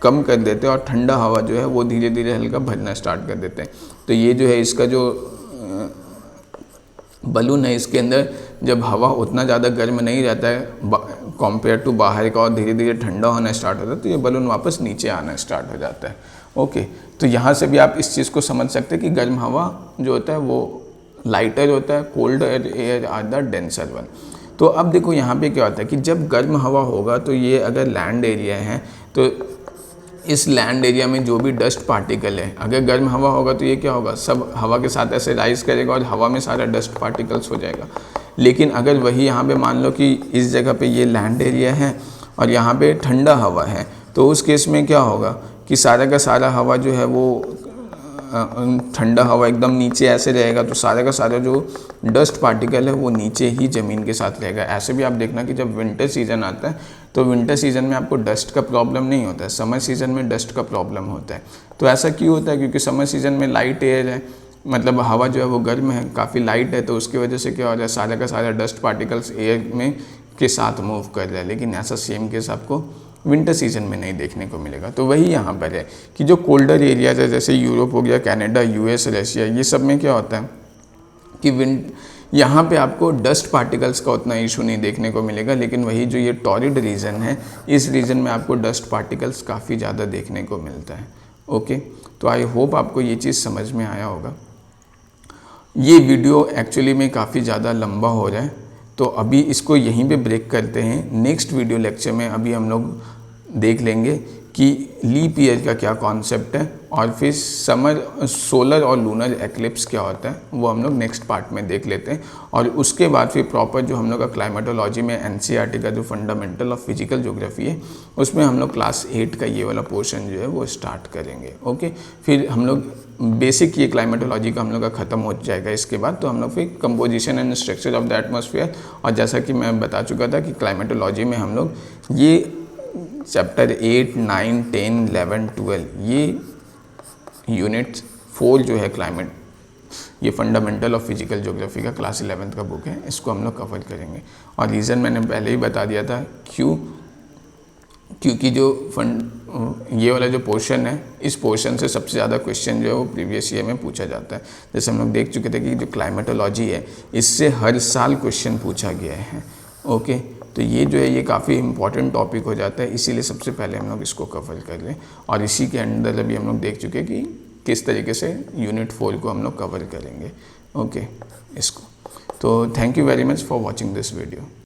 कम कर देते हैं और ठंडा हवा जो है वो धीरे धीरे हल्का भरना स्टार्ट कर देते हैं। तो ये जो है इसका जो बलून है, इसके अंदर जब हवा उतना ज़्यादा गर्म नहीं रहता है कंपेयर टू बाहर का और धीरे धीरे ठंडा होना स्टार्ट होता है, तो ये बलून वापस नीचे आना स्टार्ट हो जाता है। ओके, तो यहाँ से भी आप इस चीज़ को समझ सकते हैं कि गर्म हवा जो होता है वो लाइटर होता है, cold air are the denser one. तो अब देखो यहाँ पे क्या होता है कि जब गर्म हवा होगा तो ये अगर लैंड एरिया है तो इस लैंड एरिया में जो भी डस्ट पार्टिकल है, अगर गर्म हवा होगा तो ये क्या होगा, सब हवा के साथ ऐसे राइज करेगा और हवा में सारा डस्ट पार्टिकल्स हो जाएगा। लेकिन अगर वही यहाँ पे मान लो कि इस जगह पे ये लैंड एरिया है और यहाँ पे ठंडा हवा है, तो उस केस में क्या होगा कि सारा का सारा हवा जो है वो ठंडा हवा एकदम नीचे ऐसे रहेगा, तो सारा का सारा जो डस्ट पार्टिकल है वो नीचे ही ज़मीन के साथ रहेगा। ऐसे भी आप देखना कि जब विंटर सीज़न आता है तो विंटर सीज़न में आपको डस्ट का प्रॉब्लम नहीं होता है, समर सीज़न में डस्ट का प्रॉब्लम होता है। तो ऐसा क्यों होता है, क्योंकि समर सीज़न में लाइट एयर है, मतलब हवा जो है वो गर्म है, काफ़ी लाइट है, तो उसकी वजह से क्या हो रहा है, सारा का सारा डस्ट पार्टिकल्स एयर में के साथ मूव कर रहा है। लेकिन ऐसा सेम केस आपको विंटर सीजन में नहीं देखने को मिलेगा। तो वही यहाँ पर है कि जो कोल्डर एरियाज है जैसे यूरोप हो गया, कनाडा, यूएस, रशिया, ये सब में क्या होता है कि यहाँ पे आपको डस्ट पार्टिकल्स का उतना इशू नहीं देखने को मिलेगा। लेकिन वही जो ये टॉरिड रीजन है, इस रीजन में आपको डस्ट पार्टिकल्स काफ़ी ज़्यादा देखने को मिलता है। ओके, तो आई होप आपको ये चीज़ समझ में आया होगा। ये वीडियो एक्चुअली में काफ़ी ज़्यादा लंबा हो रहा है, तो अभी इसको यहीं पे ब्रेक करते हैं। नेक्स्ट वीडियो लेक्चर में अभी हम लोग देख लेंगे कि लीप ईयर का क्या कॉन्सेप्ट है और फिर समर सोलर और लूनर एक्लिप्स क्या होता है वो हम लोग नेक्स्ट पार्ट में देख लेते हैं। और उसके बाद फिर प्रॉपर जो हम लोग का क्लाइमेटोलॉजी में एनसीईआरटी का जो फंडामेंटल ऑफ फिजिकल ज्योग्राफी है उसमें हम लोग क्लास 8 का ये वाला पोर्शन जो है वो स्टार्ट करेंगे। ओके, फिर हम लोग बेसिक ये क्लाइमेटोलॉजी का हम लोग का ख़त्म हो जाएगा। इसके बाद तो हम लोग फिर composition and structure of the atmosphere, और जैसा कि मैं बता चुका था कि क्लाइमेटोलॉजी में हम लोग ये चैप्टर 8, 9, 10, 11, 12 ये यूनिट 4 जो है क्लाइमेट, ये फंडामेंटल ऑफ फिजिकल ज्योग्राफी का क्लास 11th का बुक है, इसको हम लोग कवर करेंगे। और रीज़न मैंने पहले ही बता दिया था क्योंकि जो ये वाला जो पोर्शन है, इस पोर्शन से सबसे ज़्यादा क्वेश्चन जो है वो प्रीवियस ईयर में पूछा जाता है। जैसे हम लोग देख चुके थे कि जो क्लाइमेटोलॉजी है इससे हर साल क्वेश्चन पूछा गया है। ओके, तो ये जो है ये काफ़ी इंपॉर्टेंट टॉपिक हो जाता है, इसीलिए सबसे पहले हम लोग इसको कवर कर लें। और इसी के अंदर अभी हम लोग देख चुके हैं कि किस तरीके से यूनिट 4 को हम लोग कवर करेंगे। ओके, इसको तो thank you very much for watching this video.